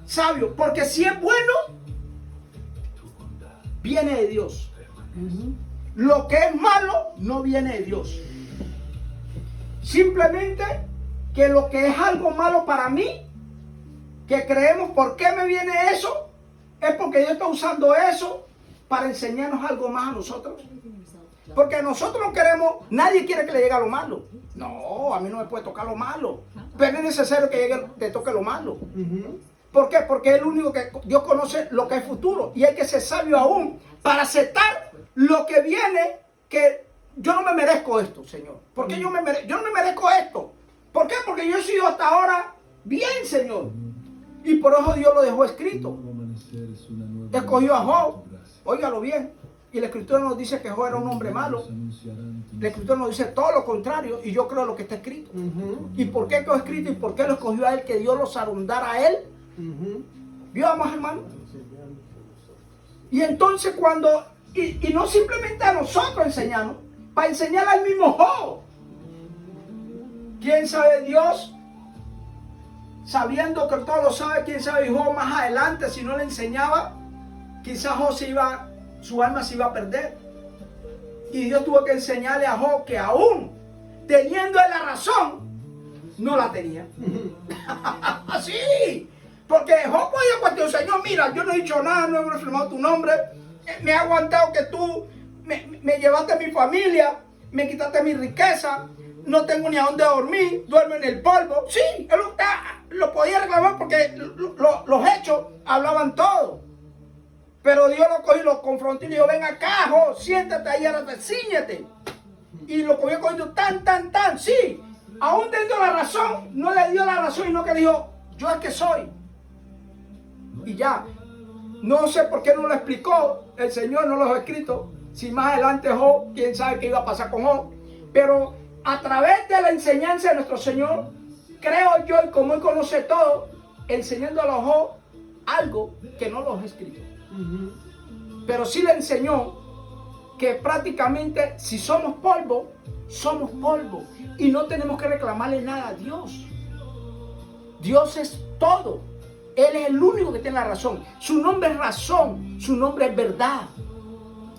Sabios, porque si es bueno, viene de Dios. Lo que es malo, no viene de Dios. Simplemente que lo que es algo malo para mí, que creemos, ¿por qué me viene eso? Es porque Dios está usando eso para enseñarnos algo más a nosotros. Porque nosotros no queremos, nadie quiere que le llegue a lo malo. No, a mí no me puede tocar lo malo. Pero es necesario que te toque lo malo. ¿Por qué? Porque es el único que Dios conoce lo que es futuro. Y hay que ser sabio aún para aceptar lo que viene, que yo no me merezco esto, Señor. ¿Por qué yo no me merezco esto? ¿Por qué? Porque yo he sido hasta ahora bien, Señor. Y por eso Dios lo dejó escrito. Escogió a Job. Óigalo bien. Y la Escritura nos dice que Job era un hombre malo. La Escritura nos dice todo lo contrario. Y yo creo lo que está escrito. ¿Y por qué quedó escrito? ¿Y por qué lo escogió a él? Que Dios lo sarundara a él. ¿Vio, amados hermanos? Y entonces cuando... Y no simplemente a nosotros enseñarnos. Para enseñar al mismo Job. ¿Quién sabe Dios? Sabiendo que todo lo sabe, quién sabe Job más adelante, si no le enseñaba, quizás Job su alma se iba a perder. Y Dios tuvo que enseñarle a Job que aún teniendo la razón, no la tenía. Así. Porque Job podía cuestionar, Señor, mira, yo no he dicho nada, no he blasfemado tu nombre, me he aguantado que tú me llevaste a mi familia, me quitaste mi riqueza, no tengo ni a dónde dormir, duermo en el polvo. Sí, él lo podía reclamar porque los hechos hablaban todo. Pero Dios lo cogió, lo confrontó y le dijo, ven acá, Job, siéntate ahí, ahora ciñete. Y lo cogió cogiendo tan, sí. Aún teniendo la razón, no le dio la razón, sino que dijo, yo es que soy. y ya. No sé por qué no lo explicó, el Señor no lo ha escrito. Si más adelante Job, quién sabe qué iba a pasar con Job. Pero a través de la enseñanza de nuestro Señor, creo yo, y como Él conoce todo, enseñándole a Job algo que no lo ha escrito. Pero sí le enseñó que prácticamente si somos polvo, somos polvo. Y no tenemos que reclamarle nada a Dios. Dios es todo. Él es el único que tiene la razón. Su nombre es razón. Su nombre es verdad.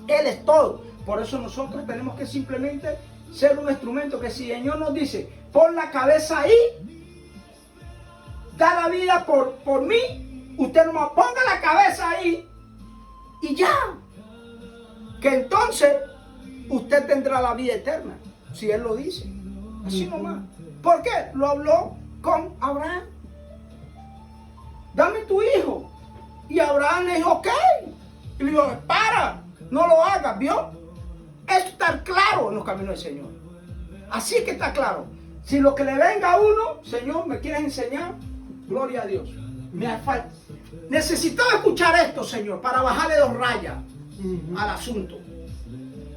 Él es todo. Por eso nosotros tenemos que simplemente ser un instrumento que si el Señor nos dice, pon la cabeza ahí, da la vida por mí, usted nomás ponga la cabeza ahí y ya. Que entonces usted tendrá la vida eterna. Si Él lo dice. Así nomás. ¿Por qué? Lo habló con Abraham. Dame tu hijo. Y Abraham le dijo, ok. Y le dijo, para, no lo hagas, ¿vio? Esto está claro en los caminos del Señor. Así que está claro. Si lo que le venga a uno, Señor, ¿me quieres enseñar? Gloria a Dios. Me hace falta. Necesitaba escuchar esto, Señor, para bajarle 2 rayas al asunto.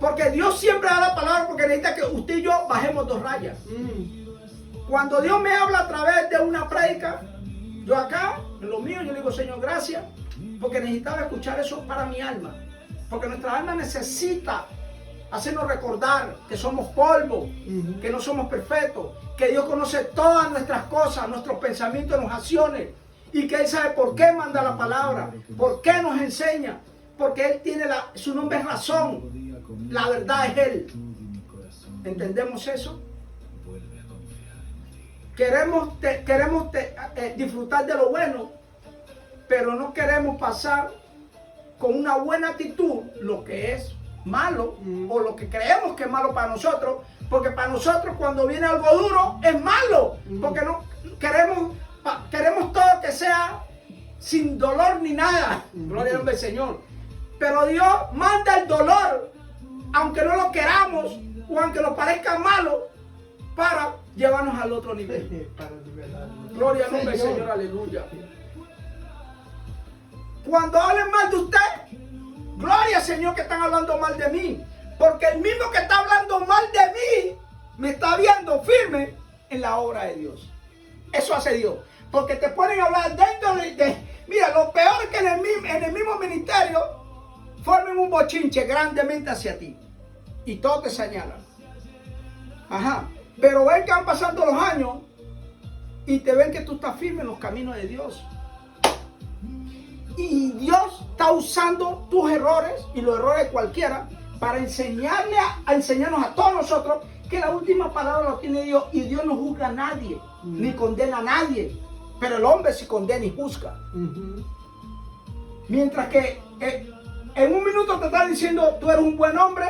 Porque Dios siempre da la palabra porque necesita que usted y yo bajemos 2 rayas. Cuando Dios me habla a través de una prédica, yo acá, en lo mío, yo le digo, Señor, gracias, porque necesitaba escuchar eso para mi alma. Porque nuestra alma necesita hacernos recordar que somos polvo, que no somos perfectos, que Dios conoce todas nuestras cosas, nuestros pensamientos, nuestras acciones, y que Él sabe por qué manda la palabra, por qué nos enseña, porque Él tiene su nombre es razón, la verdad es Él. ¿Entendemos eso? Queremos disfrutar de lo bueno, pero no queremos pasar con una buena actitud lo que es malo o lo que creemos que es malo para nosotros, porque para nosotros cuando viene algo duro es malo, porque no queremos todo que sea sin dolor ni nada. Gloria al nombre del Señor. Pero Dios manda el dolor, aunque no lo queramos o aunque nos parezca malo, para llevarnos al otro nivel. Gloria al nombre del Señor, aleluya. Cuando hablen mal de usted, gloria al Señor que están hablando mal de mí. Porque el mismo que está hablando mal de mí, me está viendo firme en la obra de Dios. Eso hace Dios. Porque te ponen a hablar dentro de... Mira, lo peor es que en el mismo ministerio formen un bochinche grandemente hacia ti. Y todos te señalan. Ajá. Pero ven que van pasando los años y te ven que tú estás firme en los caminos de Dios. Y Dios está usando tus errores y los errores de cualquiera para enseñarnos a todos nosotros que la última palabra lo tiene Dios, y Dios no juzga a nadie, ni condena a nadie, pero el hombre sí condena y juzga. Mientras que en un minuto te está diciendo tú eres un buen hombre,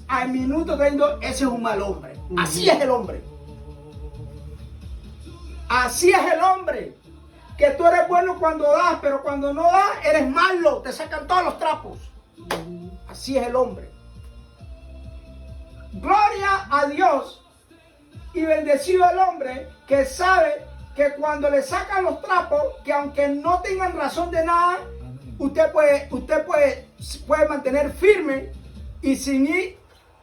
al minuto te está diciendo ese es un mal hombre. Así es el hombre. Así es el hombre. Que tú eres bueno cuando das, pero cuando no das, eres malo. Te sacan todos los trapos. Así es el hombre. Gloria a Dios. Y bendecido el hombre que sabe que cuando le sacan los trapos, que aunque no tengan razón de nada, usted puede mantener firme y sin ir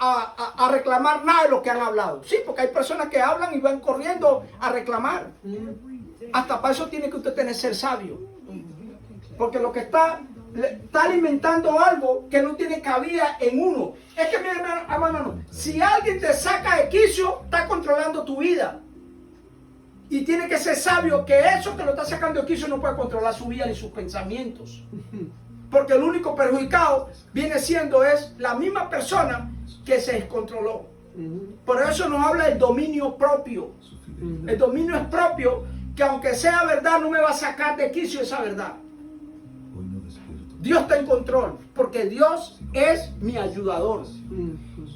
a reclamar nada de lo que han hablado. Sí, porque hay personas que hablan y van corriendo a reclamar. Hasta para eso tiene que usted tener ser sabio. Porque lo que está alimentando algo que no tiene cabida en uno. Es que, mi hermano, si alguien te saca de quicio, está controlando tu vida. Y tiene que ser sabio que eso que lo está sacando de quicio no puede controlar su vida ni sus pensamientos. Porque el único perjudicado viene siendo es la misma persona que se descontroló. Por eso nos habla del dominio propio. El dominio es propio, que aunque sea verdad no me va a sacar de quicio esa verdad. Dios está en control, porque Dios es mi ayudador.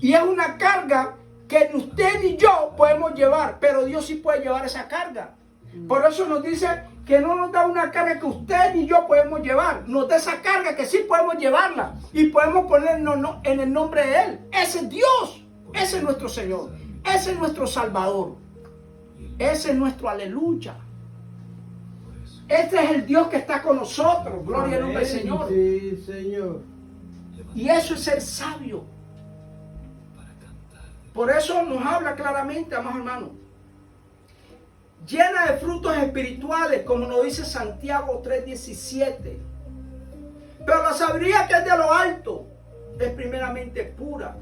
Y es una carga que ni usted ni yo podemos llevar, pero Dios sí puede llevar esa carga. Por eso nos dice que no nos da una carga que usted ni yo podemos llevar. Nos da esa carga que sí podemos llevarla y podemos ponernos en el nombre de Él. Ese es Dios, ese es nuestro Señor, ese es nuestro Salvador, ese es nuestro aleluya. Este es el Dios que está con nosotros. Gloria al nombre del Señor. Sí, Señor. Y eso es ser sabio. Por eso nos habla claramente, amados hermanos. Llena de frutos espirituales, como nos dice Santiago 3:17. Pero la sabiduría que es de lo alto es primeramente pura,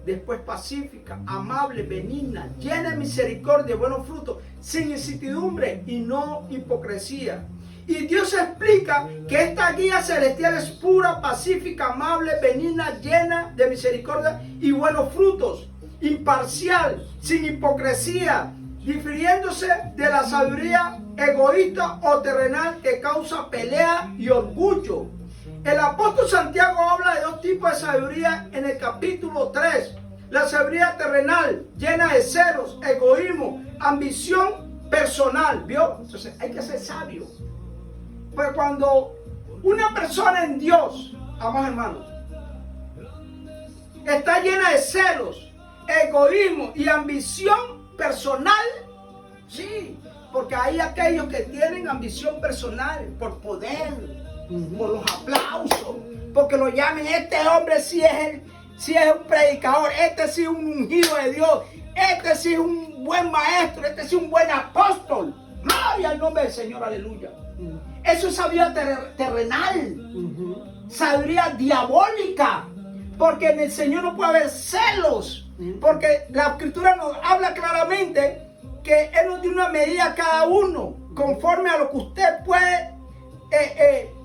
después pacífica, amable, benigna, llena de misericordia, de buenos frutos, sin incertidumbre y no hipocresía. Y Dios explica que esta guía celestial es pura, pacífica, amable, benigna, llena de misericordia y buenos frutos, imparcial, sin hipocresía, difiriéndose de la sabiduría egoísta o terrenal que causa pelea y orgullo. El apóstol Santiago habla de dos tipos de sabiduría en el capítulo 3. La sabiduría terrenal, llena de celos, egoísmo, ambición personal. ¿Vio? Entonces hay que ser sabio. Pues cuando una persona en Dios, amados hermanos, está llena de celos, egoísmo y ambición personal, sí, porque hay aquellos que tienen ambición personal por poder, por los aplausos, porque lo llamen, este hombre sí es un predicador, este sí es un ungido de Dios, este sí es un buen maestro, este sí es un buen apóstol. Gloria al nombre del Señor, aleluya. Eso es sabiduría terrenal, sabiduría diabólica, porque en el Señor no puede haber celos, porque la Escritura nos habla claramente que Él nos dio una medida a cada uno, conforme a lo que usted puede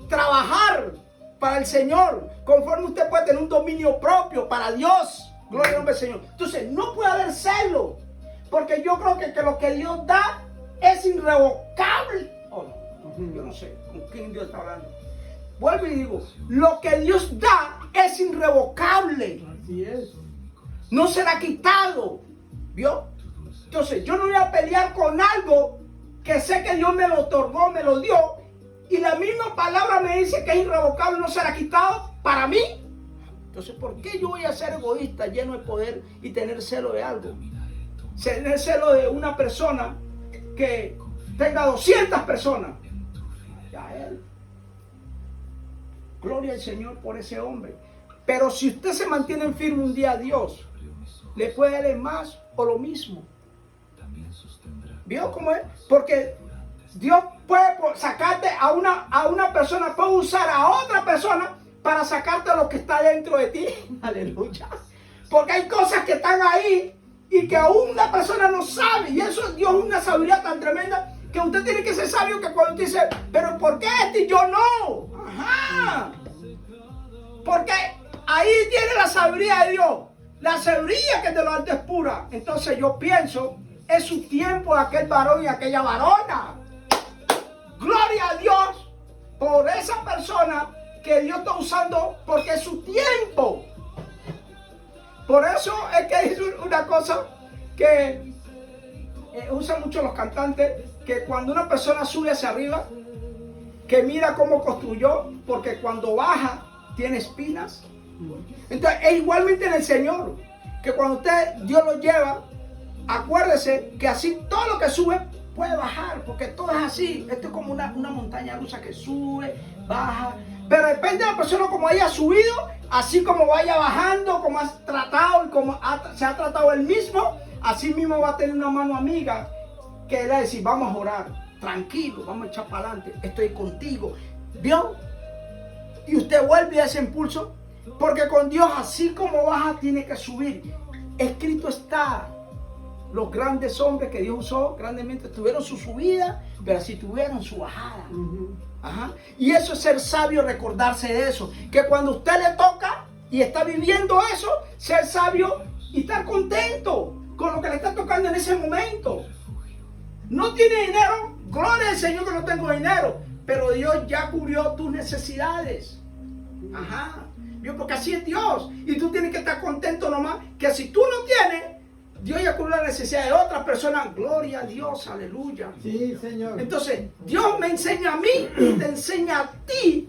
trabajar para el Señor, conforme usted puede tener un dominio propio para Dios. Gloria al nombre del Señor. Entonces no puede haber celo, porque yo creo que lo que Dios da es irrevocable. Oh, no, yo no sé con quién Dios está hablando. Vuelvo y digo, lo que Dios da es irrevocable. Así es. No será quitado. ¿Vio? Entonces yo no voy a pelear con algo que sé que Dios me lo otorgó, me lo dio, y la misma palabra me dice que es irrevocable, no será quitado para mí. Entonces, ¿por qué yo voy a ser egoísta, lleno de poder y tener celo de algo? Tener celo de una persona que tenga 200 personas. Ya él. Gloria al Señor por ese hombre. Pero si usted se mantiene firme un día a Dios, le puede dar más o lo mismo. ¿Vio cómo es? Porque Dios puede sacarte a una persona, puede usar a otra persona para sacarte lo que está dentro de ti. Aleluya. Porque hay cosas que están ahí y que aún la persona no sabe. Y eso Dios es una sabiduría tan tremenda que usted tiene que ser sabio, que cuando usted dice, pero ¿por qué este y yo no? Ajá. Porque ahí tiene la sabiduría de Dios. La sabiduría que de lo alto es pura. Entonces yo pienso, es su tiempo de aquel varón y aquella varona. Gloria a Dios por esa persona que Dios está usando, porque es su tiempo. Por eso es que dice una cosa que usan mucho los cantantes, que cuando una persona sube hacia arriba, que mira cómo construyó, porque cuando baja tiene espinas. Entonces es igualmente en el Señor, que cuando Dios lo lleva, acuérdese que así todo lo que sube puede bajar, porque todo es así. Esto es como una montaña rusa que sube, baja, pero depende de la persona como haya subido, así como vaya bajando, como has tratado y como se ha tratado él mismo, así mismo va a tener una mano amiga que le va a decir, vamos a orar, tranquilo, vamos a echar para adelante, estoy contigo. ¿Vio? Y usted vuelve a ese impulso, porque con Dios así como baja tiene que subir. Escrito está. Los grandes hombres que Dios usó grandemente tuvieron su subida, pero así tuvieron su bajada. Ajá. Y eso es ser sabio, recordarse de eso. Que cuando usted le toca y está viviendo eso, ser sabio y estar contento con lo que le está tocando en ese momento. No tiene dinero, gloria al Señor que no tengo dinero, pero Dios ya cubrió tus necesidades. Ajá. Porque así es Dios. Y tú tienes que estar contento nomás, que si tú no tienes, Dios ya cubre la necesidad de otras personas. Gloria a Dios, aleluya. Sí, Señor. Entonces, Dios me enseña a mí y te enseña a ti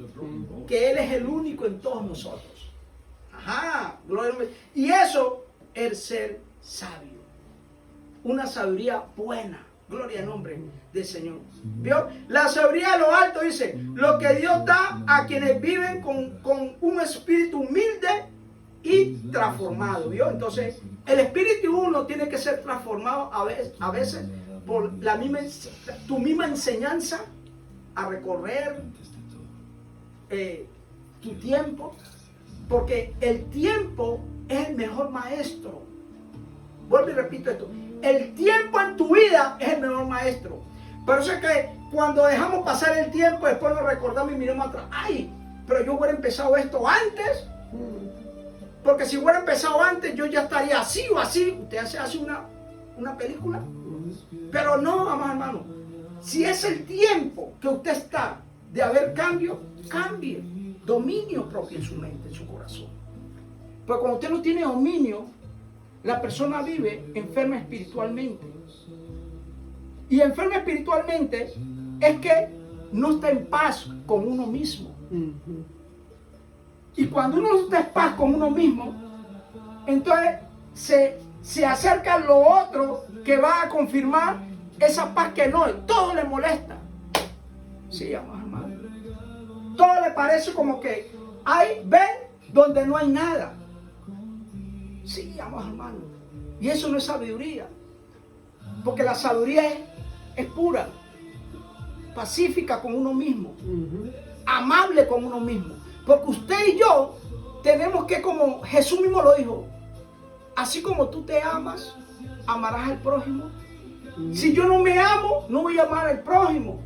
que Él es el único en todos nosotros. Ajá, gloria a Dios. Y eso es ser sabio. Una sabiduría buena. Gloria al nombre del Señor. ¿Vio? La sabiduría de lo alto dice, lo que Dios da a quienes viven con un espíritu humilde y transformado. ¿Vio? Entonces, el espíritu uno tiene que ser transformado a veces por tu misma enseñanza a recorrer tu tiempo, porque el tiempo es el mejor maestro. Vuelvo y repito esto, el tiempo en tu vida es el mejor maestro. Por eso es que cuando dejamos pasar el tiempo, después nos recordamos y miramos atrás, ay, pero yo hubiera empezado esto antes, porque si hubiera empezado antes yo ya estaría así o así. Usted hace una película, pero no, amados hermanos, si es el tiempo que usted está de haber cambio, cambie, dominio propio en su mente, en su corazón. Porque cuando usted no tiene dominio, la persona vive enferma espiritualmente. Y enferma espiritualmente es que no está en paz con uno mismo. Y cuando uno no está en paz con uno mismo, entonces se acerca a lo otro que va a confirmar esa paz que no, y todo le molesta. Sí, amados hermanos. Todo le parece como que ven donde no hay nada. Sí, amados hermanos. Y eso no es sabiduría. Porque la sabiduría es pura, pacífica con uno mismo, amable con uno mismo. Porque usted y yo tenemos que, como Jesús mismo lo dijo, así como tú te amas, amarás al prójimo. Si yo no me amo, no voy a amar al prójimo.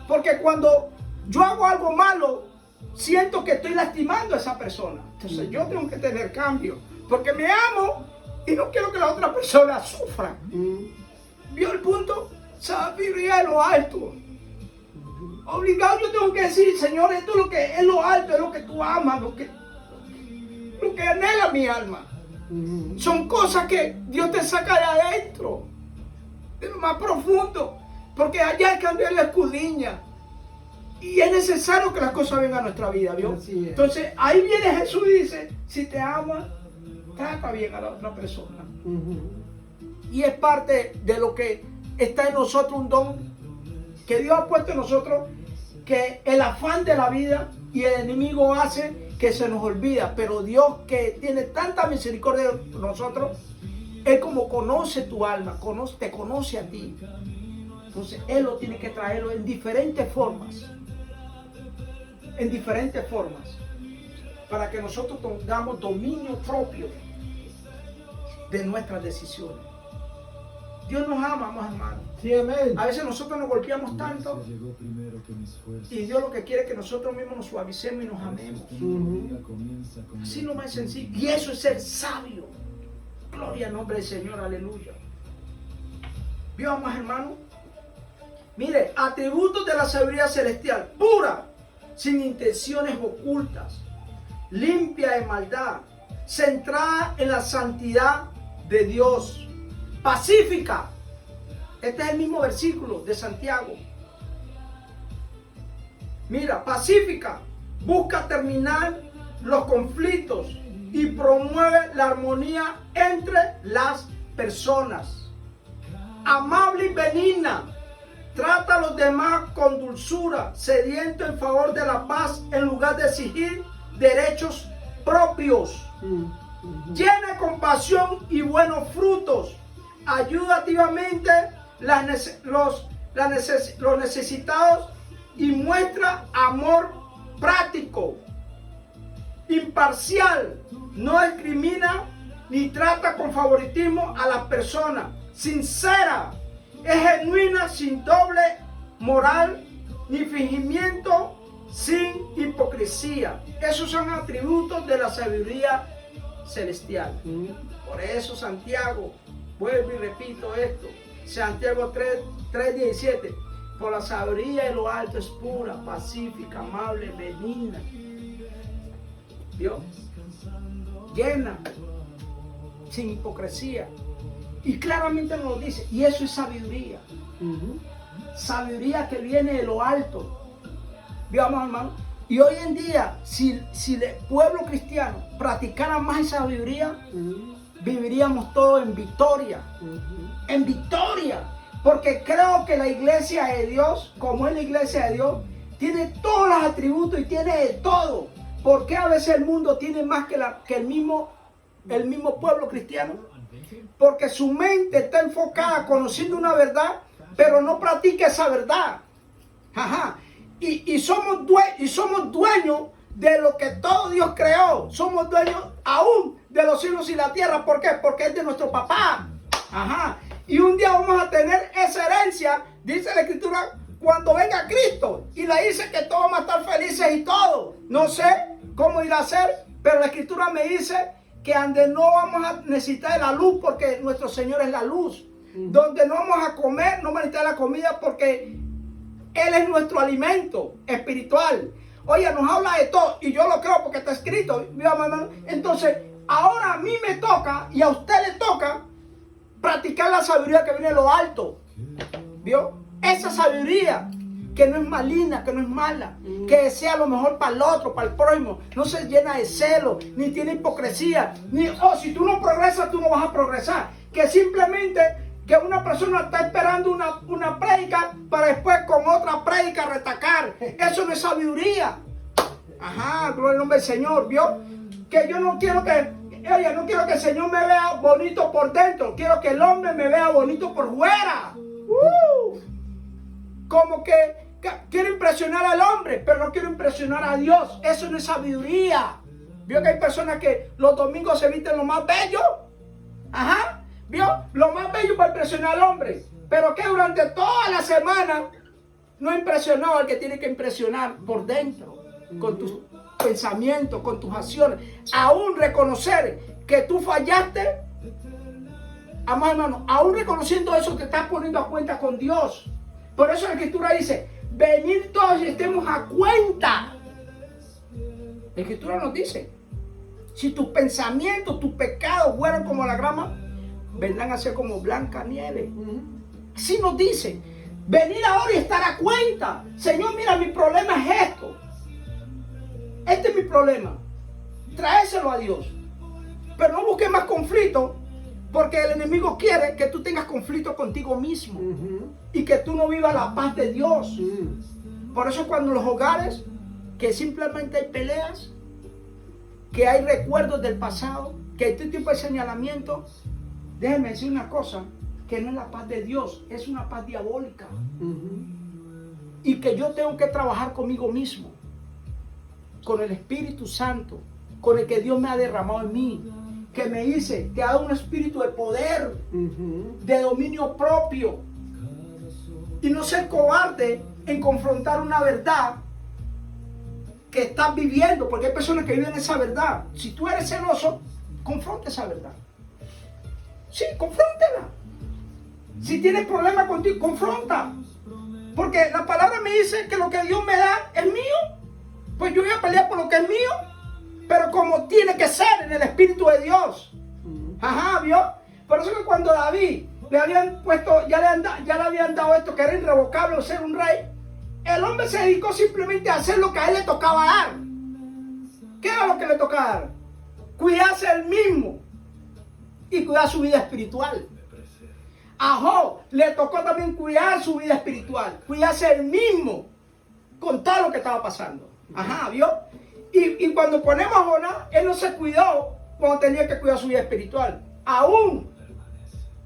Porque cuando yo hago algo malo, siento que estoy lastimando a esa persona. Entonces yo tengo que tener cambio, porque me amo y no quiero que la otra persona sufra. ¿Vio el punto? Sabiduría de lo alto. Obligado yo tengo que decir, Señor, esto es lo que es lo alto, es lo que tú amas, lo que anhela mi alma. Son cosas que Dios te saca de adentro, de lo más profundo, porque allá hay que cambiar la escudriña. Y es necesario que las cosas vengan a nuestra vida, ¿vio? Entonces ahí viene Jesús y dice, si te amas, trata bien a la otra persona. Y es parte de lo que está en nosotros, un don que Dios ha puesto en nosotros, que el afán de la vida y el enemigo hace que se nos olvida. Pero Dios, que tiene tanta misericordia de nosotros, Él como conoce tu alma, te conoce a ti. Entonces Él lo tiene que traerlo en diferentes formas. En diferentes formas. Para que nosotros tengamos dominio propio de nuestras decisiones. Dios nos ama, amados hermanos. Sí, amén. A veces nosotros nos golpeamos tanto y Dios lo que quiere es que nosotros mismos nos suavicemos y nos amemos. Así no más sencillo. Y eso es ser sabio. Gloria al nombre del Señor, aleluya. ¿Vio, amados hermanos? Mire, atributos de la sabiduría celestial: pura, sin intenciones ocultas, limpia de maldad, centrada en la santidad de Dios, pacífica. Este es el mismo versículo de Santiago. Mira, pacífica, busca terminar los conflictos y promueve la armonía entre las personas. Amable y benigna, trata a los demás con dulzura, sediento en favor de la paz en lugar de exigir derechos propios. Llena de compasión y buenos frutos. Ayuda activamente los necesitados y muestra amor práctico. Imparcial, no discrimina ni trata con favoritismo a las personas. Sincera, es genuina, sin doble moral ni fingimiento, sin hipocresía. Esos son atributos de la sabiduría celestial. Por eso Santiago, vuelvo y repito esto, Santiago 3:17, por la sabiduría de lo alto es pura, pacífica, amable, benigna. ¿Vio? Llena, sin hipocresía. Y claramente nos lo dice, y eso es sabiduría. Sabiduría que viene de lo alto. ¿Vio, hermano? Y hoy en día, si el pueblo cristiano practicara más esa sabiduría, viviríamos todos en victoria. En victoria. Porque creo que la iglesia de Dios, como es la iglesia de Dios, tiene todos los atributos y tiene de todo. ¿Por qué a veces el mundo tiene más que el mismo pueblo cristiano? Porque su mente está enfocada conociendo una verdad, pero no practica esa verdad. Ajá. Y somos dueños de lo que todo Dios creó. Somos dueños aún de los cielos y la tierra. ¿Por qué? Porque es de nuestro papá. Ajá. Y un día vamos a tener esa herencia, dice la Escritura, cuando venga Cristo. Y le dice que todos vamos a estar felices y todo. No sé cómo irá a ser, pero la Escritura me dice que donde no vamos a necesitar de la luz porque nuestro Señor es la luz. Donde no vamos a comer, no vamos a necesitar la comida porque Él es nuestro alimento espiritual. Oye, nos habla de todo y yo lo creo porque está escrito. Entonces, ahora a mí me toca y a usted le toca practicar la sabiduría que viene de lo alto. ¿Vio? Esa sabiduría que no es maligna, que no es mala, que desea lo mejor para el otro, para el prójimo, no se llena de celo, ni tiene hipocresía, ni, si tú no progresas, tú no vas a progresar, que simplemente que una persona está esperando una prédica para después con otra prédica retacar. Eso no es sabiduría. Ajá, gloria al nombre del Señor, ¿vio? Que yo no quiero no quiero que el Señor me vea bonito por dentro, quiero que el hombre me vea bonito por fuera. Como que quiero impresionar al hombre, pero no quiero impresionar a Dios. Eso no es sabiduría. ¿Vio que hay personas que los domingos se visten lo más bello? Ajá. ¿Vio? Lo más bello para impresionar al hombre. Pero que durante toda la semana no ha impresionado al que tiene que impresionar por dentro. Con tus pensamientos, con tus acciones. Aún reconocer que tú fallaste. Amado hermano, aún reconociendo eso te estás poniendo a cuenta con Dios. Por eso la Escritura dice, venid todos y estemos a cuenta. La Escritura nos dice, si tus pensamientos, tus pecados fueran como la grama, vendrán a ser como blanca nieve. Así nos dice, venid ahora y estar a cuenta. Señor, mira, mi problema es esto. Este es mi problema. Tráeselo a Dios. Pero no busques más conflicto, porque el enemigo quiere que tú tengas conflicto contigo mismo. Y que tú no vivas la paz de Dios. Por eso cuando en los hogares, que simplemente hay peleas, que hay recuerdos del pasado, que hay este tipo de señalamiento, déjeme decir una cosa, que no es la paz de Dios, es una paz diabólica. Y que yo tengo que trabajar conmigo mismo, con el Espíritu Santo, con el que Dios me ha derramado en mí, que me dice, te ha dado un espíritu de poder, de dominio propio, y no ser cobarde en confrontar una verdad que estás viviendo, porque hay personas que viven esa verdad. Si tú eres celoso, confronta esa verdad. Sí, confróntela. Si tienes problemas contigo, confronta. Porque la palabra me dice que lo que Dios me da es mío. Pues yo voy a pelear por lo que es mío. Pero como tiene que ser en el Espíritu de Dios. Ajá, ¿vio? Por eso que cuando David le habían puesto, ya le habían dado esto que era irrevocable, ser un rey, el hombre se dedicó simplemente a hacer lo que a él le tocaba dar. ¿Qué era lo que le tocaba dar? Cuidarse él mismo y cuidar su vida espiritual. A Job le tocó también cuidar su vida espiritual, cuidarse él mismo con todo lo que estaba pasando. Ajá, ¿vio? Y cuando ponemos a Jonás, él no se cuidó cuando tenía que cuidar su vida espiritual. Aún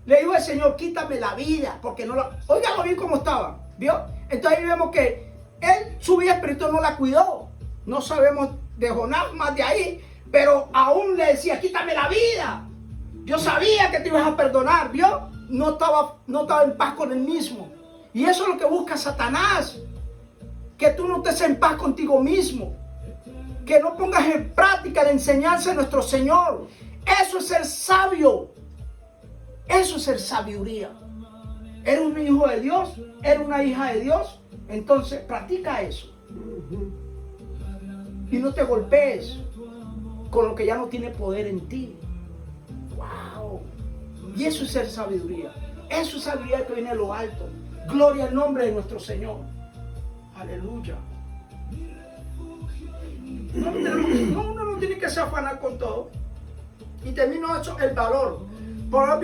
le dijo al Señor, quítame la vida, porque no la... Óigalo bien cómo estaba, ¿vio? Entonces ahí vemos que él su vida espiritual no la cuidó. No sabemos de Jonás más de ahí, pero aún le decía, quítame la vida. Yo sabía que te ibas a perdonar, ¿vio? No estaba en paz con él mismo. Y eso es lo que busca Satanás. Que tú no estés en paz contigo mismo. Que no pongas en práctica la enseñanza de nuestro Señor. Eso es ser sabio. Eso es ser sabiduría. Eres un hijo de Dios, eres una hija de Dios, entonces practica eso. Y no te golpees con lo que ya no tiene poder en ti. ¡Wow! Y eso es ser sabiduría. Eso es sabiduría que viene de lo alto. Gloria al nombre de nuestro Señor. Aleluya. Uno no tiene que se afanar con todo. Y termino eso, el valor. Proverbios